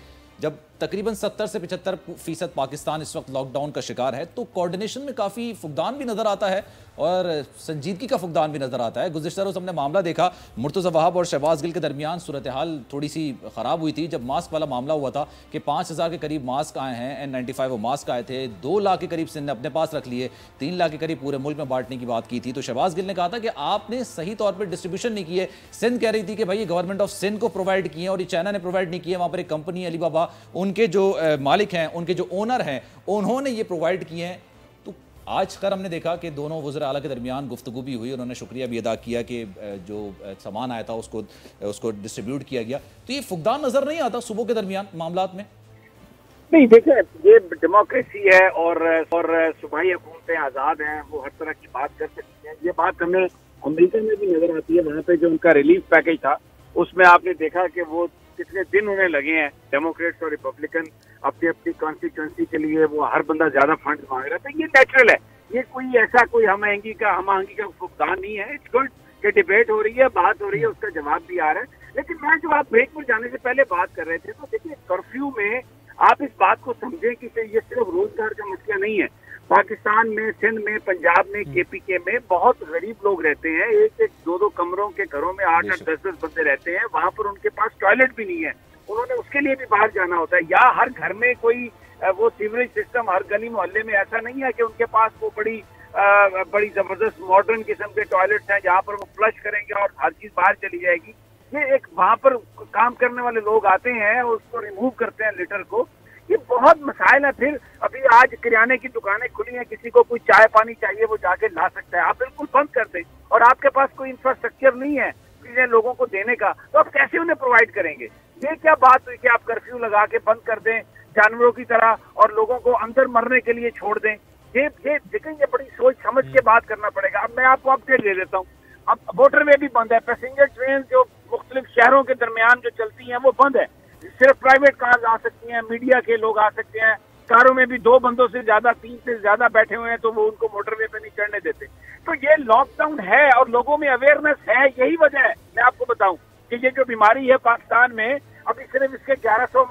[SPEAKER 2] जब तकरीबन 70 से 75% पाकिस्तान इस वक्त लॉकडाउन का शिकार है, तो कोऑर्डिनेशन में काफ़ी फुकदान भी नज़र आता है और संजीदगी का फुकदान भी नज़र आता है। गुज़िश्ता रोज़ हमने मामला देखा, मुर्तज़ा वहाब और शहबाज गिल के दरमियान सूरत हाल थोड़ी सी ख़राब हुई थी जब मास्क वाला मामला हुआ था कि 5000 के करीब मास्क आए हैं, N95 वो मास्क आए थे, 2 लाख के करीब सिंध ने अपने पास रख लिए, 3 लाख के करीब पूरे मुल्क में बांटने की बात की थी। तो शहबाज गिल ने कहा था कि आपने सही तौर पर डिस्ट्रीब्यूशन नहीं की है। सिंध कह रही थी कि भाई ये गवर्नमेंट ऑफ सिंध को प्रोवाइड किए और ये चाइना ने प्रोवाइड नहीं किए। वहाँ पर एक कंपनी अली बाबा, उनके जो मालिक हैं, उनके जो ओनर हैं, उन्होंने ये प्रोवाइड किए हैं। तो आज कर हमने देखा कि दोनों वज़ीर आला के दरमियान गुफ्तगू भी हुई, उन्होंने शुक्रिया भी अदा किया कि जो सामान आया था उसको डिस्ट्रीब्यूट किया गया। तो ये फुकदान नजर नहीं आता सूबों के दरमियान मामलात में?
[SPEAKER 3] नहीं, देखिए, ये डेमोक्रेसी है और सूबाई हुकूमतें आज़ाद हैं, वो हर तरह की बात कर सकती हैं। ये बात हमें अमेरिका में भी नजर आती है। वहाँ पे जो उनका रिलीफ पैकेज था, उसमें आपने देखा कि वो कितने दिन उन्हें लगे हैं, डेमोक्रेट्स और रिपब्लिकन, अपनी अपनी कॉन्स्टिट्यूंसी के लिए वो हर बंदा ज्यादा फंड मांग रहा था। ये नेचुरल है, ये कोई ऐसा कोई हम-आहंगी का फुकदान नहीं है। इट्स गुड कि डिबेट हो रही है, बात हो रही है, उसका जवाब भी आ रहा है। लेकिन मैं, जो आप ब्रेक पर जाने से पहले बात कर रहे थे, तो देखिए, कर्फ्यू में आप इस बात को समझें कि ये सिर्फ रोजगार का मसला नहीं है। पाकिस्तान में, सिंध में, पंजाब में, KPK में बहुत गरीब लोग रहते हैं। 1-1, 2-2 कमरों के घरों में 8-8, 10-10 बंदे रहते हैं। वहां पर उनके पास टॉयलेट भी नहीं है, उन्होंने उसके लिए भी बाहर जाना होता है। या हर घर में कोई वो सीवरेज सिस्टम, हर गली मोहल्ले में ऐसा नहीं है कि उनके पास वो बड़ी जबरदस्त मॉडर्न किस्म के टॉयलेट्स हैं जहाँ पर वो फ्लश करेंगे और हर चीज बाहर चली जाएगी। ये एक वहां पर काम करने वाले लोग आते हैं और उसको रिमूव करते हैं लिटर को। ये बहुत मसाइल है। फिर अभी आज किराने की दुकानें खुली हैं, किसी को कोई चाय पानी चाहिए वो जाके ला सकता है, आप बिल्कुल बंद कर दें और आपके पास कोई इंफ्रास्ट्रक्चर नहीं है चीजें लोगों को देने का, तो आप कैसे उन्हें प्रोवाइड करेंगे? ये क्या बात हुई कि आप कर्फ्यू लगा के बंद कर दें जानवरों की तरह और लोगों को अंदर मरने के लिए छोड़ दें? ये देखें, ये बड़ी सोच समझ के बात करना पड़ेगा। अब मैं आपको अपडेट दे देता हूँ। अब मोटरवे भी बंद है, पैसेंजर ट्रेन जो मुख्तलिफ शहरों के दरमियान जो चलती हैं वो बंद है, सिर्फ प्राइवेट कार आ सकती हैं, मीडिया के लोग आ सकते हैं। कारों में भी 2 बंदों से ज्यादा, 3 से ज्यादा बैठे हुए हैं तो वो उनको मोटरवे पे नहीं चढ़ने देते। तो ये लॉकडाउन है और लोगों में अवेयरनेस है, यही वजह है। मैं आपको बताऊं कि ये जो बीमारी है पाकिस्तान में अभी सिर्फ इसके 1100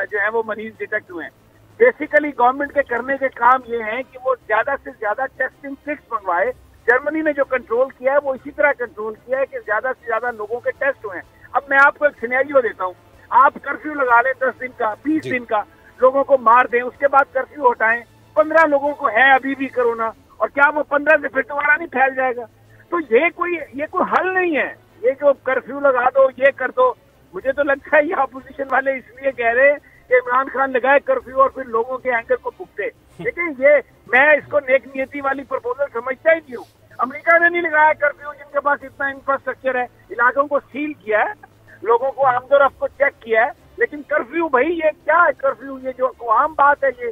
[SPEAKER 3] जो है वो मरीज डिटेक्ट हुए हैं। बेसिकली गवर्नमेंट के करने के काम ये हैं कि वो ज्यादा से ज्यादा टेस्टिंग किट्स मंगवाए। जर्मनी ने जो कंट्रोल किया है वो इसी तरह कंट्रोल किया है कि ज्यादा से ज्यादा लोगों के टेस्ट हुए हैं। अब मैं आपको एक सिनेरियो देता हूँ, आप कर्फ्यू लगा लें 10 दिन का, 20 दिन का, लोगों को मार दें, उसके बाद कर्फ्यू हटाएं, 15 लोगों को है अभी भी कोरोना, और क्या वो 15 से फिर दोबारा नहीं फैल जाएगा? तो ये कोई हल नहीं है। ये जो कर्फ्यू लगा दो, ये कर दो, मुझे तो लगता है ये अपोजिशन वाले इसलिए कह रहे हैं कि इमरान खान लगाए कर्फ्यू और फिर लोगों के एंगर को भुगते। लेकिन ये मैं इसको नेक नियति वाली प्रपोजल समझता ही नहीं हूँ। अमेरिका ने नहीं लगाया कर्फ्यू, जिनके पास इतना इंफ्रास्ट्रक्चर है, इलाकों को सील किया है, लोगों को आमदोरफ्त को चेक किया है, लेकिन कर्फ्यू भाई ये क्या है? कर्फ्यू ये जो आम बात है, ये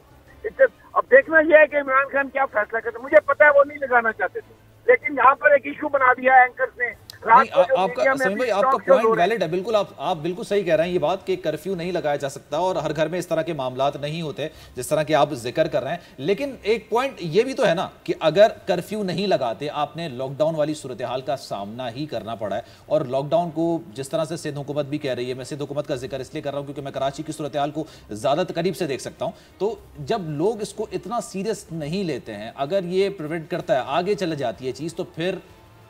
[SPEAKER 3] अब देखना यह है कि इमरान खान क्या फैसला करते। मुझे पता है वो नहीं लगाना चाहते थे, लेकिन यहाँ पर एक इशू बना दिया है एंकर्स ने।
[SPEAKER 2] आपका समीम भाई, आपका पॉइंट वैलिड है, बिल्कुल आप बिल्कुल सही कह रहे हैं ये बात कि कर्फ्यू नहीं लगाया जा सकता और हर घर में इस तरह के मामलात नहीं होते जिस तरह के आप जिक्र कर रहे हैं। लेकिन एक पॉइंट ये भी तो है ना कि अगर कर्फ्यू नहीं लगाते, आपने लॉकडाउन वाली सूरत हाल का सामना ही करना पड़ा है। और लॉकडाउन को जिस तरह से सिंध हुकूमत भी कह रही है, मैं सिंध हुकूमत का जिक्र इसलिए कर रहा हूं क्योंकि मैं कराची की सूरत हाल को ज्यादा करीब से देख सकता हूं। तो जब लोग इसको इतना सीरियस नहीं लेते हैं, अगर ये प्रिवेंट करता है, आगे चले जाती है चीज, तो फिर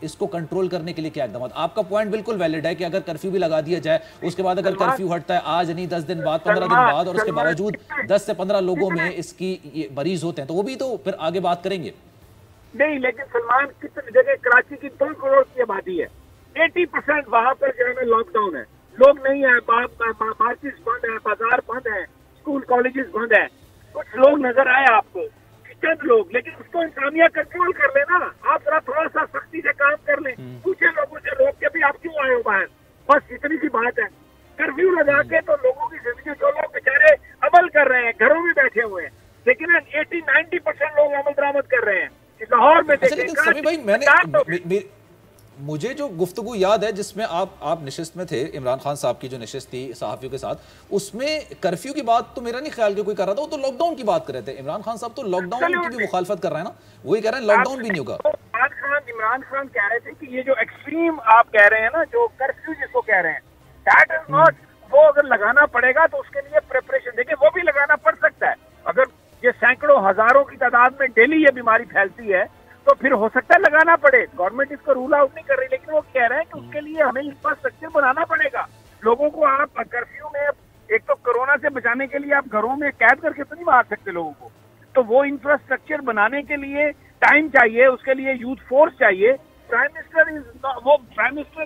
[SPEAKER 2] इसको कंट्रोल करने के लिए क्या इकदाम? आपका पॉइंट बिल्कुल वैलिड है कि अगर कर्फ्यू भी लगा दिया जाए, उसके बाद अगर कर्फ्यू हटता है आज नहीं 10 दिन बाद, 15 दिन बाद, और उसके बावजूद 10 से 15 लोगों में इसकी मरीज होते हैं, तो वो भी तो फिर आगे बात करेंगे।
[SPEAKER 3] नहीं, लेकिन सलमान, कितनी जगह कराची की 2 करोड़ की आबादी है, 80% वहां पर जो है लॉकडाउन है, लोग नहीं है, मार्केट बंद है, बाजार बंद है, स्कूल कॉलेजेस बंद है। कुछ लोग नजर आए आपको, चंद लोग, लेकिन उसको इंसानियत कंट्रोल कर लेना। आप जरा थोड़ा सा सख्ती से काम कर लें, पूछे लोगों से रोक के भी आप क्यों आए हो बाहर, बस इतनी सी बात है। कर्फ्यू लगा के तो लोगों की जिंदगी, जो लोग बेचारे अमल कर रहे हैं, घरों में बैठे हुए हैं, लेकिन 80-90% लोग अमल दरामद कर रहे हैं। लाहौर में देखें,
[SPEAKER 2] मुझे जो गुफ्तगू याद है जिसमें आप निशिस्त में थे, इमरान खान साहब की जो निशिस्त थी सहाफियों के साथ, उसमें कर्फ्यू की बात तो मेरा नहीं ख्याल कि कोई कर रहा था, वो तो लॉकडाउन की बात कर रहे थे। इमरान खान साहब तो लॉकडाउन की भी मुखालफत कर रहे हैं ना, वही कह रहे हैं लॉकडाउन भी नहीं होगा।
[SPEAKER 3] इमरान खान कह रहे थे कि ये जो एक्सट्रीम आप कह रहे हैं ना, जो कर्फ्यू जिसको कह रहे हैं, दैट इज नॉट, वो अगर लगाना पड़ेगा तो उसके लिए प्रिपरेशन, देखिए वो भी लगाना पड़ सकता है। अगर ये सैकड़ों हजारों की तादाद में डेली ये बीमारी फैलती है तो फिर हो सकता है लगाना पड़े। गवर्नमेंट इसको रूल आउट नहीं कर रही, लेकिन वो कह रहे हैं कि उसके लिए हमें इंफ्रास्ट्रक्चर बनाना पड़ेगा। लोगों को आप कर्फ्यू में, एक तो कोरोना से बचाने के लिए आप घरों में कैद करके तो नहीं मार सकते लोगों को, तो वो इंफ्रास्ट्रक्चर बनाने के लिए टाइम चाहिए, उसके लिए यूथ फोर्स चाहिए। प्राइम मिनिस्टर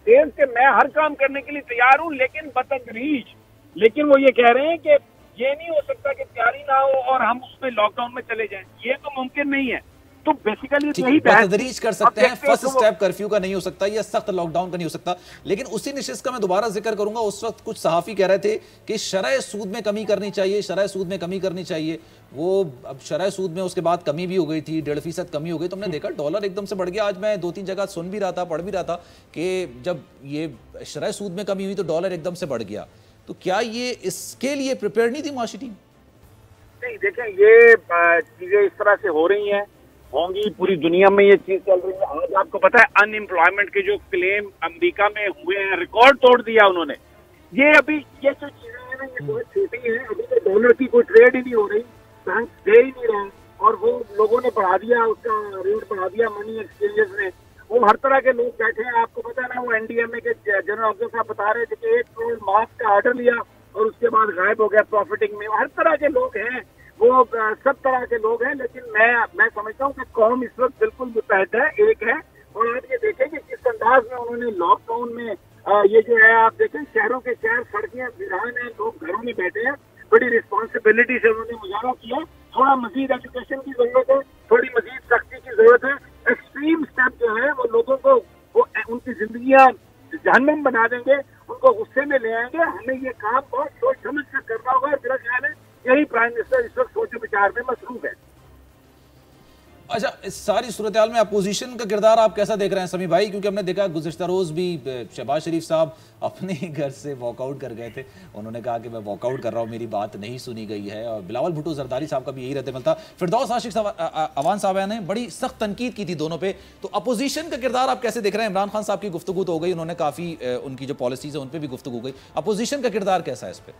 [SPEAKER 3] देश के मैं हर काम करने के लिए तैयार हूँ, लेकिन बतदरीज। लेकिन वो ये कह रहे हैं कि ये नहीं हो सकता कि तैयारी ना हो और हम उसमें लॉकडाउन में चले जाएं, ये तो मुमकिन नहीं है। तो बेसिकली यही
[SPEAKER 2] तदरीज कर सकते हैं, फर्स्ट स्टेप कर्फ्यू का नहीं हो सकता या सख्त लॉकडाउन का नहीं हो सकता। लेकिन उसी निशिस्त का मैं दोबारा जिक्र करूंगा, उस वक्त कुछ सहाफी कह रहे थे कि शरह सूद में कमी करनी चाहिए, शरह सूद में कमी करनी चाहिए। वो अब शरह सूद में उसके बाद कमी भी हो गई थी, 1.5% कमी हो गई, तो हमने देखा डॉलर एकदम से बढ़ गया। आज मैं 2-3 जगह सुन भी रहा था, पढ़ भी रहा था कि जब ये शरह सूद में कमी हुई तो डॉलर एकदम से बढ़ गया। तो क्या ये इसके लिए प्रिपेयर नहीं थी माशी टीम?
[SPEAKER 3] नहीं, देखें, ये चीजें इस तरह से हो रही हैं, होंगी, पूरी दुनिया में ये चीज चल रही है। आज आपको पता है अनएम्प्लॉयमेंट के जो क्लेम अमेरिका में हुए हैं, रिकॉर्ड तोड़ दिया उन्होंने। ये अभी ये जो चीजें हैं ना, ये बहुत छोटी है, अभी तो डॉलर की कोई ट्रेड ही नहीं हो रही, बैंक दे ही नहीं रहा, और वो लोगों ने बढ़ा दिया, उसका रेट बढ़ा दिया मनी एक्सचेंजेस ने। वो हर तरह के लोग बैठे हैं, आपको पता है ना, वो एनडीएमए के जनरल ऑफिसर साहब बता रहे थे कि 1 करोड़ मास्क का ऑर्डर लिया और उसके बाद गायब हो गया प्रॉफिटिंग में। हर तरह के लोग हैं, वो सब तरह के लोग हैं, लेकिन मैं समझता हूँ कि कौम इस वक्त बिल्कुल मुतहद है, एक है। और आप ये देखें कि किस अंदाज में उन्होंने लॉकडाउन में ये जो है आप देखें शहरों के शहर सड़कें वीरान है, लोग घरों में बैठे हैं, बड़ी रिस्पॉन्सिबिलिटी से उन्होंने मुजाहरा किया। थोड़ा मजीद एजुकेशन की जरूरत है, थोड़ी मजीद सख्ती की जरूरत है। एक्सट्रीम स्टेप जो है वो लोगों को वो उनकी जिंदगियां जहन्नम बना देंगे, उनको गुस्से में ले आएंगे। हमें ये काम बहुत सोच समझ कर करना होगा और मेरा ख्याल है यही प्राइम मिनिस्टर इस वक्त सोच विचार में मसरूफ है।
[SPEAKER 2] अच्छा, इस सारी सूरत हाल में अपोजिशन का किरदार आप कैसा देख रहे हैं समी भाई? क्योंकि हमने देखा गुज़िश्ता रोज़ भी शहबाज शरीफ साहब अपने ही घर से वॉकआउट कर गए थे। उन्होंने कहा कि मैं वॉकआउट कर रहा हूँ, मेरी बात नहीं सुनी गई है। और बिलावल भुट्टो जरदारी साहब का भी यही रद्द-ए-अमल था। फिरदौस आशिक अवान साहब ने बड़ी सख्त तनकीद की थी दोनों पे। तो अपोजिशन का किरदार आप कैसे देख रहे हैं? इमरान खान साहब की गुफ्तगू तो हो गई, उन्होंने काफ़ी उनकी जो पॉलिसीज़ है उन पर भी गुफ्तगू गई। अपोजिशन का किरदार कैसा है इस पर?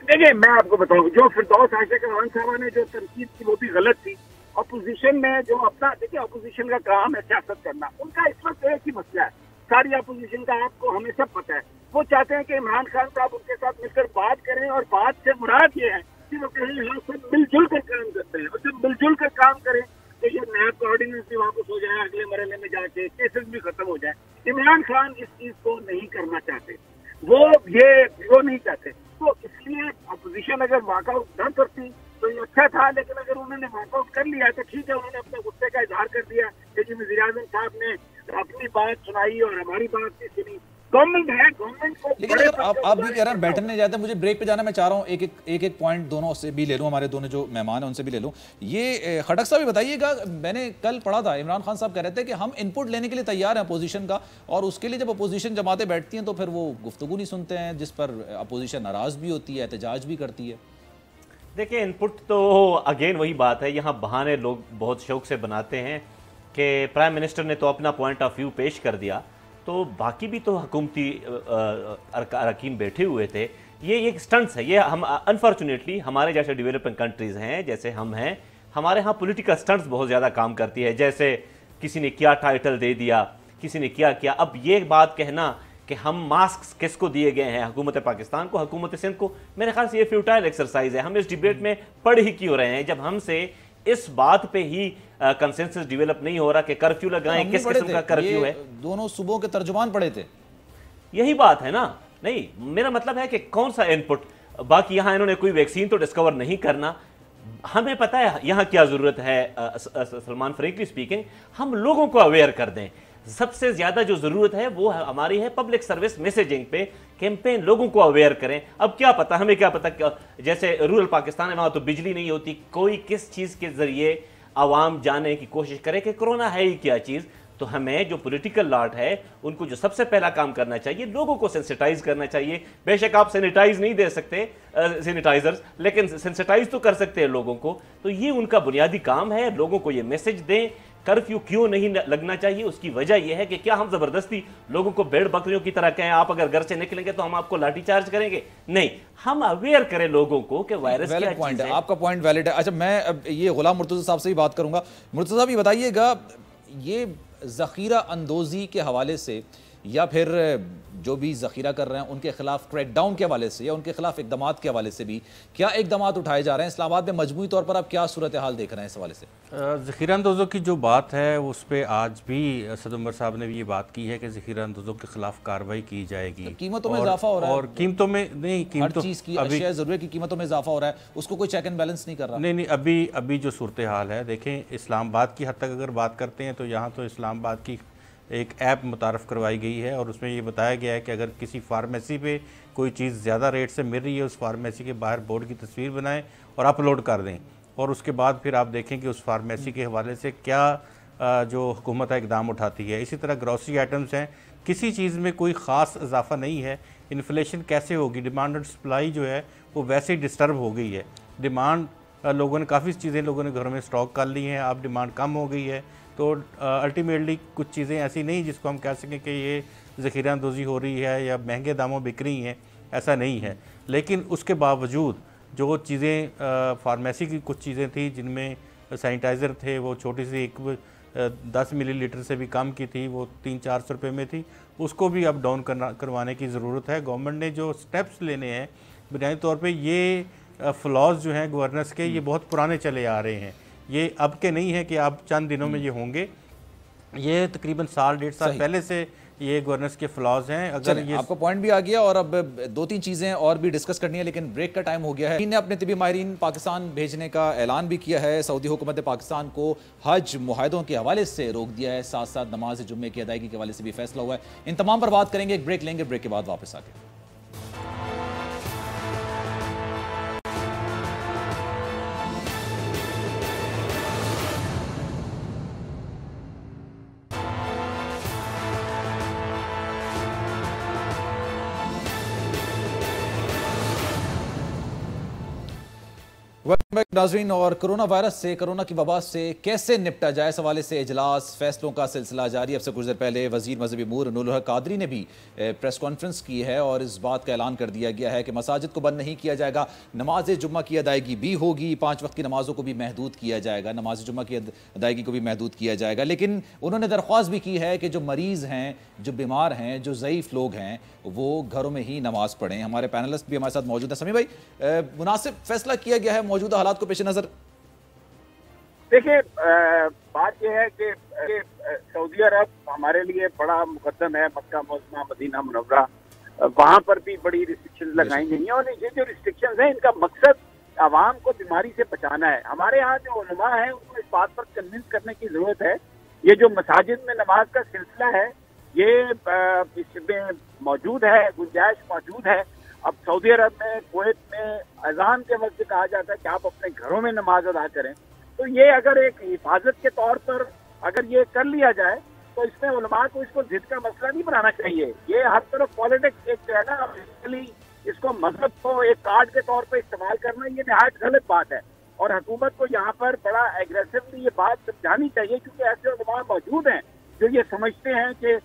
[SPEAKER 3] देखिए, मैं आपको बताऊँ, जो फिरदौस आशिक अवान साहब ने जो तनकीद की वो भी गलत थी। अपोजिशन में जो अपना, देखिए अपोजिशन का काम है सियासत करना, उनका इस वक्त एक ही मसला है। सारी अपोजिशन का आपको हमें सब पता है, वो चाहते हैं कि इमरान खान साहब उनके साथ मिलकर बात करें, और बात से मुराद ये है कि वो कहें हाँ सब मिलजुल कर काम करते हैं। और जब मिलजुल कर काम करें तो ये नैब ऑर्डिनेंस भी वापस हो जाए, अगले मरहले में जाके केसेस भी खत्म हो जाए। इमरान खान इस चीज को नहीं करना चाहते, वो नहीं चाहते। तो इसलिए अपोजिशन अगर वॉकआउट न करती तो ये अच्छा था, लेकिन अगर उन्होंने वॉकआउट कर लिया तो ठीक है, उन्होंने अपने गुस्से का इजहार कर दिया। लेकिन वज़ीर-ए-आज़म साहब ने अपनी बात सुनाई और हमारी बात नहीं सुनी। गवर्नमेंट है, गवर्नमेंट को।
[SPEAKER 2] लेकिन अगर आप भी कह रहे हैं बैठने जाते हैं, मुझे ब्रेक पे जाना, मैं चाह रहा हूँ एक पॉइंट दोनों से भी ले लूँ, हमारे दोनों जो मेहमान हैं उनसे भी ले लूँ। ये खटक साहब भी बताइएगा, मैंने कल पढ़ा था इमरान खान साहब कह रहे थे कि हम इनपुट लेने के लिए तैयार हैं अपोजिशन का, और उसके लिए जब अपोजिशन जमातें बैठती हैं तो फिर वो गुफ्तगू नहीं सुनते हैं, जिस पर अपोजिशन नाराज़ भी होती है, एहतजाज भी करती है।
[SPEAKER 5] देखिए, इनपुट तो अगेन वही बात है, यहाँ बहाने लोग बहुत शौक से बनाते हैं कि प्राइम मिनिस्टर ने तो अपना पॉइंट ऑफ व्यू पेश कर दिया, तो बाकी भी तो हुकूमती अरकान बैठे हुए थे। ये एक स्टंट्स है, ये हम अनफॉर्चुनेटली हमारे जैसे डेवलपिंग कंट्रीज़ हैं, जैसे हम हैं, हमारे यहाँ पॉलिटिकल स्टंट्स बहुत ज़्यादा काम करती है। जैसे किसी ने क्या टाइटल दे दिया, किसी ने क्या किया। अब ये बात कहना कि हम मास्क किसको दिए गए हैं, हुकूमत पाकिस्तान को, हुकूमत सिंध को, मेरे ख्याल से ये फ्यूटाइल एक्सरसाइज है। हम इस डिबेट में पढ़ ही क्यों रहे हैं जब हमसे इस बात पे ही कंसेंसस डेवलप नहीं हो रहा कि कर्फ्यू लगाएं, किस किस्म का कर्फ्यू है।
[SPEAKER 2] दोनों सूबों के तर्जुमान पढ़े थे,
[SPEAKER 5] यही बात है ना। नहीं, मेरा मतलब है कि कौन सा इनपुट, बाकी यहाँ इन्होंने कोई वैक्सीन तो डिस्कवर नहीं करना, हमें पता है यहाँ क्या जरूरत है। सलमान, फ्रेंकली स्पीकिंग, हम लोगों को अवेयर कर दें। सबसे ज्यादा जो जरूरत है वो हमारी है पब्लिक सर्विस मैसेजिंग पे, कैंपेन, लोगों को अवेयर करें। अब क्या पता, हमें क्या पता, जैसे रूरल पाकिस्तान है, वहां तो बिजली नहीं होती, कोई किस चीज के जरिए आवाम जाने की कोशिश करे कि कोरोना है ही क्या चीज। तो हमें जो पॉलिटिकल लॉट है उनको जो सबसे पहला काम करना चाहिए, लोगों को सेंसिटाइज करना चाहिए। बेशक आप सैनिटाइज नहीं दे सकते, सैनिटाइजर्स, लेकिन सेंसिटाइज तो कर सकते हैं लोगों को। तो ये उनका बुनियादी काम है, लोगों को ये मैसेज दें। कर्फ्यू क्यों नहीं लगना चाहिए, उसकी वजह यह है कि क्या हम जबरदस्ती लोगों को भेड़ बकरियों की तरह कहें आप अगर घर से निकलेंगे तो हम आपको लाठीचार्ज करेंगे? नहीं, हम अवेयर करें लोगों को कि वायरस क्या चीज है।
[SPEAKER 2] आपका पॉइंट वैलिड है। अच्छा, मैं अब ये गुलाम मुर्तज़ा साहब से ही बात करूंगा। मुर्तज़ा साहब, ये बताइएगा, ये ज़ख़ीरा अंदोज़ी के हवाले से या फिर जो भी ज़ख़ीरा कर रहे हैं उनके खिलाफ क्रैकडाउन के हवाले से या उनके खिलाफ इक़दामात के हवाले से भी क्या इक़दामात उठाए जा रहे हैं इस्लामाबाद में? मजमूई तौर पर आप क्या सूरत हाल देख रहे हैं इस हवाले से?
[SPEAKER 4] ज़ख़ीरा अंदोज़ों की जो बात है उस पर आज भी सद उमर साहब ने भी ये बात की है कि ज़ख़ीरा अंदोज़ों के खिलाफ कार्रवाई की जाएगी।
[SPEAKER 2] तो कीमतों में इजाफा हो रहा है,
[SPEAKER 4] और कीमतों में नहीं,
[SPEAKER 2] हर चीज़ की अशिया ज़रूरत की कीमतों में इजाफा हो रहा है, उसको कोई चेक एंड बैलेंस नहीं कर रहा।
[SPEAKER 4] नहीं, अभी जो सूरत हाल है, देखें, इस्लामाबाद की हद तक अगर बात करते हैं तो यहाँ तो इस्लामाबाद की एक ऐप मुतारफ़ करवाई गई है और उसमें ये बताया गया है कि अगर किसी फार्मेसी पे कोई चीज़ ज़्यादा रेट से मिल रही है, उस फार्मेसी के बाहर बोर्ड की तस्वीर बनाएं और अपलोड कर दें, और उसके बाद फिर आप देखें कि उस फार्मेसी के हवाले से क्या जो हुकूमत इक़दाम उठाती है। इसी तरह ग्रॉसरी आइटम्स हैं, किसी चीज़ में कोई ख़ास इजाफा नहीं है। इन्फ्लेशन कैसे होगी? डिमांड और सप्लाई जो है वो वैसे ही डिस्टर्ब हो गई है। डिमांड, लोगों ने काफ़ी चीज़ें लोगों ने घरों में स्टॉक कर ली हैं, अब डिमांड कम हो गई है, तो अल्टीमेटली कुछ चीज़ें ऐसी नहीं जिसको हम कह सकें कि ये ज़ख़ीरा अंदोज़ी हो रही है या महंगे दामों बिक रही हैं, ऐसा नहीं है। लेकिन उसके बावजूद जो चीज़ें फार्मेसी की कुछ चीज़ें थी जिनमें सैनिटाइज़र थे, वो छोटी सी एक 10 मिलीलीटर से भी कम की थी, वो 300-400 रुपये में थी, उसको भी अब डाउन करवाने की ज़रूरत है। गवर्नमेंट ने जो स्टेप्स लेने हैं, बुनियादी तौर पर ये फ्लॉज जो हैं गवर्नेंस के, ये बहुत पुराने चले आ रहे हैं, ये अब के नहीं है कि आप चंद दिनों में ये होंगे। ये तकरीबन साल 1.5 साल पहले से ये गवर्नेंस के फ्लॉज हैं। अगर ये
[SPEAKER 2] आपका पॉइंट भी आ गया और अब 2-3 चीज़ें और भी डिस्कस करनी है, लेकिन ब्रेक का टाइम हो गया है। चीन ने अपने तिबी माहिरीन पाकिस्तान भेजने का ऐलान भी किया है। सऊदी हुकूमत ने पाकिस्तान को हज मुआहदों के हवाले से रोक दिया है, साथ साथ नमाज जुम्मे की अदायगी के हवाले से भी फैसला हुआ है। इन तमाम पर बात करेंगे, एक ब्रेक लेंगे, ब्रेक के बाद वापस आके। नाज़रीन, और कोरोना वायरस से, कोरोना की वबा से कैसे निपटा जाए इस हवाले से इजलास फैसलों का सिलसिला जारी। अब से कुछ देर पहले वजीर मजहबी अमूर नूरुल हक कादरी ने भी प्रेस कॉन्फ्रेंस की है और इस बात का ऐलान कर दिया गया है कि मसाजिद को बंद नहीं किया जाएगा, नमाज जुम्मा की अदायगी भी होगी, 5 वक्त की नमाजों को भी महदूद किया जाएगा, नमाज जुम्मा की अदायगी को भी महदूद किया जाएगा। लेकिन उन्होंने दरख्वास्त भी की है कि जो मरीज़ हैं, जो बीमार हैं, जो ज़ईफ़ लोग हैं, वो घरों में ही नमाज पढ़ें। हमारे पैनलिस्ट भी हमारे साथ मौजूद हैं। समी भाई, मुनासिब फैसला किया गया है मौजूदा हालात को पेश नज़र?
[SPEAKER 3] देखिए, बात यह है कि सऊदी अरब हमारे लिए बड़ा मुकद्दम है, मक्का मुअज़्ज़मा, मदीना मुनव्वरा, वहाँ पर भी बड़ी रिस्ट्रिक्शंस लगाई गई हैं और ये जो रिस्ट्रिक्शंस हैं इनका मकसद आवाम को बीमारी से बचाना है। हमारे यहाँ जो उलमा है उनको इस बात पर कन्विंस करने की जरूरत है। ये जो मसाजिद में नमाज का सिलसिला है ये इसमें मौजूद है, गुंजाइश मौजूद है। अब सऊदी अरब में, कुवैत में अजान के वक्त कहा जाता है कि आप अपने घरों में नमाज अदा करें, तो ये अगर एक हिफाजत के तौर पर अगर ये कर लिया जाए तो इसमें उलमा को इसको जिद का मसला नहीं बनाना चाहिए। ये हर तरफ पॉलिटिक्स एक जो है ना, बेसिकली इसको मजहब को एक कार्ड के तौर पर इस्तेमाल करना, ये निहायत गलत बात है और हुकूमत को यहाँ पर बड़ा एग्रेसिवली ये बात समझानी चाहिए, क्योंकि ऐसे उलमा मौजूद हैं जो ये समझते हैं कि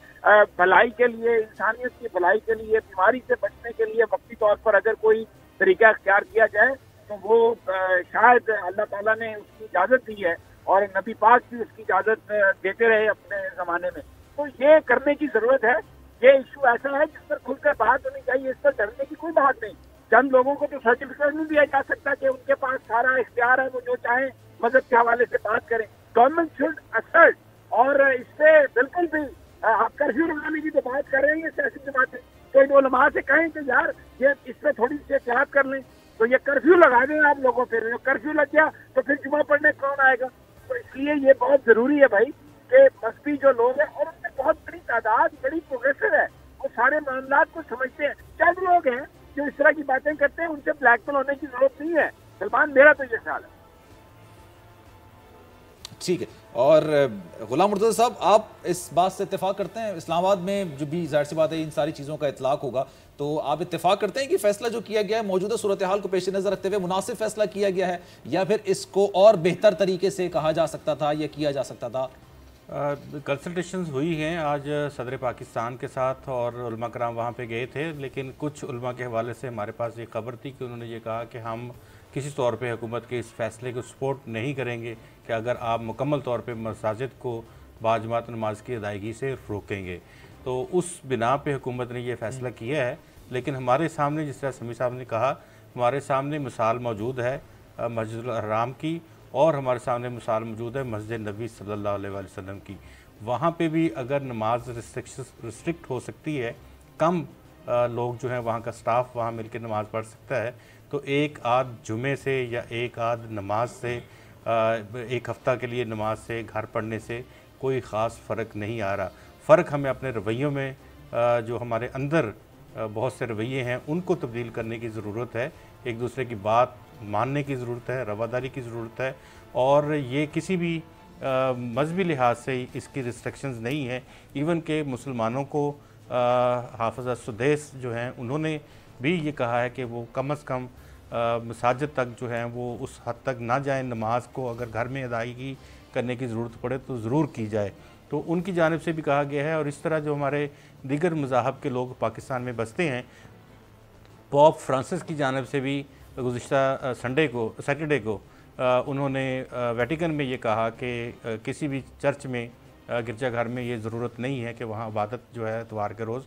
[SPEAKER 3] भलाई के लिए, इंसानियत की भलाई के लिए, बीमारी से बचने के लिए वक्ती तौर पर अगर कोई तरीका अख्तियार किया जाए तो वो शायद अल्लाह ताला ने उसकी इजाज़त दी है और नबी पाक भी उसकी इजाज़त देते रहे अपने ज़माने में। तो ये करने की ज़रूरत है। ये इशू ऐसा है जिस पर खुलकर बात होनी चाहिए, इस पर डरने की कोई बात नहीं। चंद लोगों को तो सर्टिफिकेट नहीं दिया जा सकता कि उनके पास सारा इख्तियार है, वो जो चाहे मजहब के हवाले से बात करें। गवर्नमेंट शुड असर्ट, और इससे बिल्कुल भी आप कर्फ्यू लगाने की जो बात कर रहे हैं ये सियासी जमात है, तो इन उलमा से कहें कि यार ये इसमें थोड़ी सी एहतियात कर लें, तो ये कर्फ्यू लगा दें आप लोगों पर। कर्फ्यू लग गया तो फिर जुमा पढ़ने कौन आएगा? तो इसलिए ये बहुत जरूरी है भाई कि मस्ती जो लोग हैं, और उनमें बहुत बड़ी तादाद, बड़ी प्रोग्रेसिव है, वो सारे मामलात को समझते हैं। चंद लोग हैं जो इस तरह की बातें करते हैं, उनसे ब्लैकमेल होने की जरूरत नहीं है। सलमान, मेरा तो ये ख्याल है।
[SPEAKER 2] ठीक है। और गुलाम मुर्तज़ा साहब, आप इस बात से इत्तेफाक करते हैं, इस्लामाबाद में जो भी जाहिर सी बात है इन सारी चीज़ों का इतलाक होगा, तो आप इत्तेफाक करते हैं कि फैसला जो किया गया है मौजूदा सूरत हाल को पेश नज़र रखते हुए मुनासिब फैसला किया गया है, या फिर इसको और बेहतर तरीके से कहा जा सकता था या किया जा सकता था?
[SPEAKER 4] कंसल्टेशंस हुई हैं आज सदर पाकिस्तान के साथ और उलमा कराम वहाँ पे गए थे, लेकिन कुछ उलमा के हवाले से हमारे पास ये खबर थी कि उन्होंने ये कहा कि हम किसी तौर पे हुकूमत के इस फैसले को सपोर्ट नहीं करेंगे कि अगर आप मुकम्मल तौर पे मसाजिद को बाजमात नमाज की अदायगी से रोकेंगे। तो उस बिना पे हुकूमत ने ये फ़ैसला किया है। लेकिन हमारे सामने, जिस तरह समी साहब ने कहा, हमारे सामने मिसाल मौजूद है मस्जिदुल हराम की, और हमारे सामने मिसाल मौजूद है मस्जिद नबी सल्लल्लाहु अलैहि वसल्लम की। वहाँ पे भी अगर नमाज रिस्ट्रिक्ट हो सकती है, कम लोग जो हैं वहाँ का स्टाफ वहाँ मिलकर नमाज़ पढ़ सकता है, तो एक आध जुमे से या एक आध नमाज से, एक हफ़्ता के लिए नमाज से, घर पढ़ने से कोई ख़ास फ़र्क नहीं आ रहा। फ़र्क हमें अपने रवैयों में, जो हमारे अंदर बहुत से रवैये हैं, उनको तब्दील करने की ज़रूरत है। एक दूसरे की बात मानने की ज़रूरत है, रवादारी की ज़रूरत है, और ये किसी भी मजहबी लिहाज से इसकी रिस्ट्रिक्शंस नहीं है। इवन के मुसलमानों को हाफ़िज़ सुदैस जो हैं उन्होंने भी ये कहा है कि वो कम अज़ कम मसाजिद तक जो है वो उस हद तक ना जाएं, नमाज को अगर घर में अदायगी करने की ज़रूरत पड़े तो ज़रूर की जाए। तो उनकी जानिब से भी कहा गया है। और इस तरह जो हमारे दीगर मज़ाहब के लोग पाकिस्तान में बसते हैं, पोप फ्रांसिस की जानिब से भी गुज़िश्ता सैटरडे को उन्होंने वेटिकन में ये कहा कि किसी भी चर्च में, गिरजाघर में ये ज़रूरत नहीं है कि वहाँ इबादत जो है इतवार के रोज़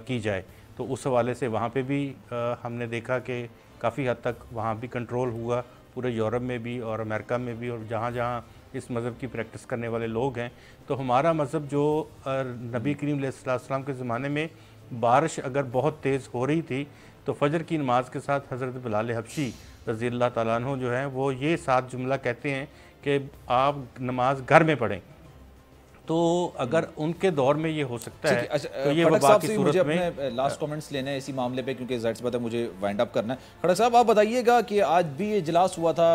[SPEAKER 4] की जाए। तो उस हवाले से वहाँ पे भी हमने देखा कि काफ़ी हद तक वहाँ भी कंट्रोल हुआ, पूरे यूरोप में भी और अमेरिका में भी, और जहाँ जहाँ इस मज़हब की प्रैक्टिस करने वाले लोग हैं। तो हमारा मज़हब जो नबी करीम अलैहिस्सलाम के ज़माने में बारिश अगर बहुत तेज़ हो रही थी तो फजर की नमाज के साथ हज़रत बिलाल हबशी रज़ी अल्लाह ताला अन्हु जो हैं वो ये 7 जुमला कहते हैं कि आप नमाज घर में पढ़ें। तो अगर उनके दौर में ये हो सकता है तो ये वबा की सूरत में
[SPEAKER 2] अपने लास्ट कमेंट्स लेने हैं इसी मामले पे, क्योंकि ज़ाहिर सी बात है मुझे वाइंड अप करना है। खड़क साहब आप बताइएगा कि आज भी इजलास हुआ था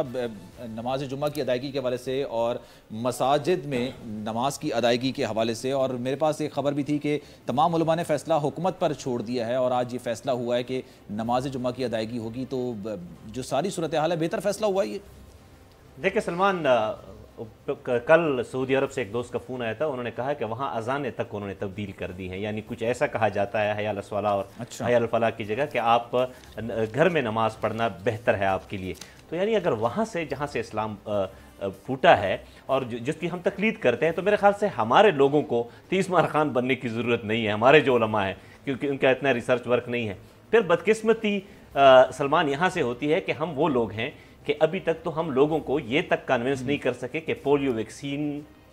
[SPEAKER 2] नमाज जुम्मा की अदायगी के हवाले से और मसाजिद में नमाज की अदायगी के हवाले से, और मेरे पास एक खबर भी थी कि तमाम उलमा ने फैसला हुकूमत पर छोड़ दिया है और आज ये फैसला हुआ है कि नमाज जुम्मा की अदायगी होगी। तो जो सारी सूरत हाल है बेहतर फैसला हुआ ये।
[SPEAKER 5] देखिए सलमान, कल सऊदी अरब से एक दोस्त का फ़ोन आया था, उन्होंने कहा कि वहाँ अजानें तक उन्होंने तब्दील कर दी हैं, यानी कुछ ऐसा कहा जाता है हया अल सलाह और हया अल फलाह की जगह कि आप घर में नमाज पढ़ना बेहतर है आपके लिए। तो यानी अगर वहाँ से जहाँ से इस्लाम फूटा है और जिसकी हम तकलीद करते हैं, तो मेरे ख्याल से हमारे लोगों को 30 मार खान बनने की ज़रूरत नहीं है, हमारे जो उलमा हैं, क्योंकि उनका इतना रिसर्च वर्क नहीं है। फिर बदकिस्मती सलमान यहाँ से होती है कि हम वो लोग हैं कि अभी तक तो हम लोगों को ये तक कन्विंस नहीं कर सके कि पोलियो वैक्सीन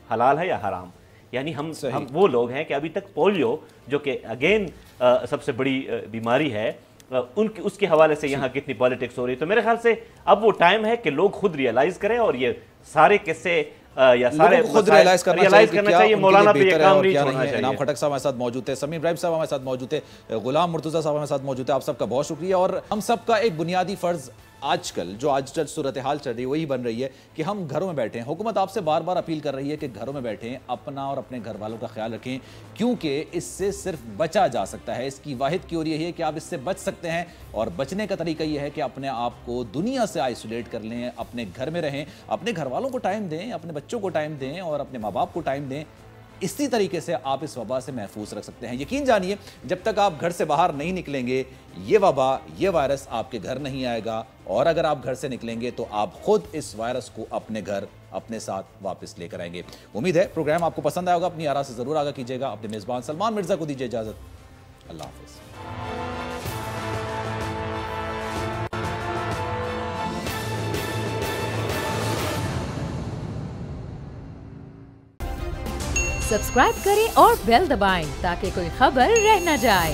[SPEAKER 5] हलाल है या हराम। यानी हम वो लोग हैं कि अभी तक पोलियो, जो कि अगेन सबसे बड़ी बीमारी है, उनके उसके हवाले से यहाँ कितनी पॉलिटिक्स हो रही है। तो मेरे ख्याल से अब वो टाइम है कि लोग खुद रियलाइज करें और ये सारे किस्से या सारे
[SPEAKER 2] खुद रियलाइज करना चाहिए
[SPEAKER 5] मौलाना पे ये काम नहीं छोड़ना चाहिए।
[SPEAKER 2] इनाम खटक साहब हमारे साथ मौजूद है, समीर इब्राहिम साहब हमारे साथ मौजूद है, गुलाम मुर्तज़ा साहब हमारे साथ मौजूद है। आप सबका बहुत शुक्रिया। और हम सबका एक बुनियादी फ़र्ज़ आजकल जो आजकल सूरत हाल चल रही है वही बन रही है कि हम घरों में बैठें। हुकूमत आपसे बार बार अपील कर रही है कि घरों में बैठें, अपना और अपने घर वालों का ख्याल रखें, क्योंकि इससे सिर्फ बचा जा सकता है। इसकी वाहिद क्योर यही है कि आप इससे बच सकते हैं, और बचने का तरीका यह है कि अपने आप को दुनिया से आइसोलेट कर लें, अपने घर में रहें, अपने घर वालों को टाइम दें, अपने बच्चों को टाइम दें और अपने माँ बाप को टाइम दें। इसी तरीके से आप इस वबा से महफूज रख सकते हैं। यकीन जानिए, जब तक आप घर से बाहर नहीं निकलेंगे ये वबा, ये वायरस आपके घर नहीं आएगा, और अगर आप घर से निकलेंगे तो आप खुद इस वायरस को अपने घर, अपने साथ वापस लेकर आएंगे। उम्मीद है प्रोग्राम आपको पसंद आया होगा। अपनी आरा से जरूर आगाह कीजिएगा। अपने मेजबान सलमान मिर्जा को दीजिए इजाजत। अल्लाह हाफिज।
[SPEAKER 1] सब्सक्राइब करें और बेल दबाएं ताकि कोई खबर रह न जाए।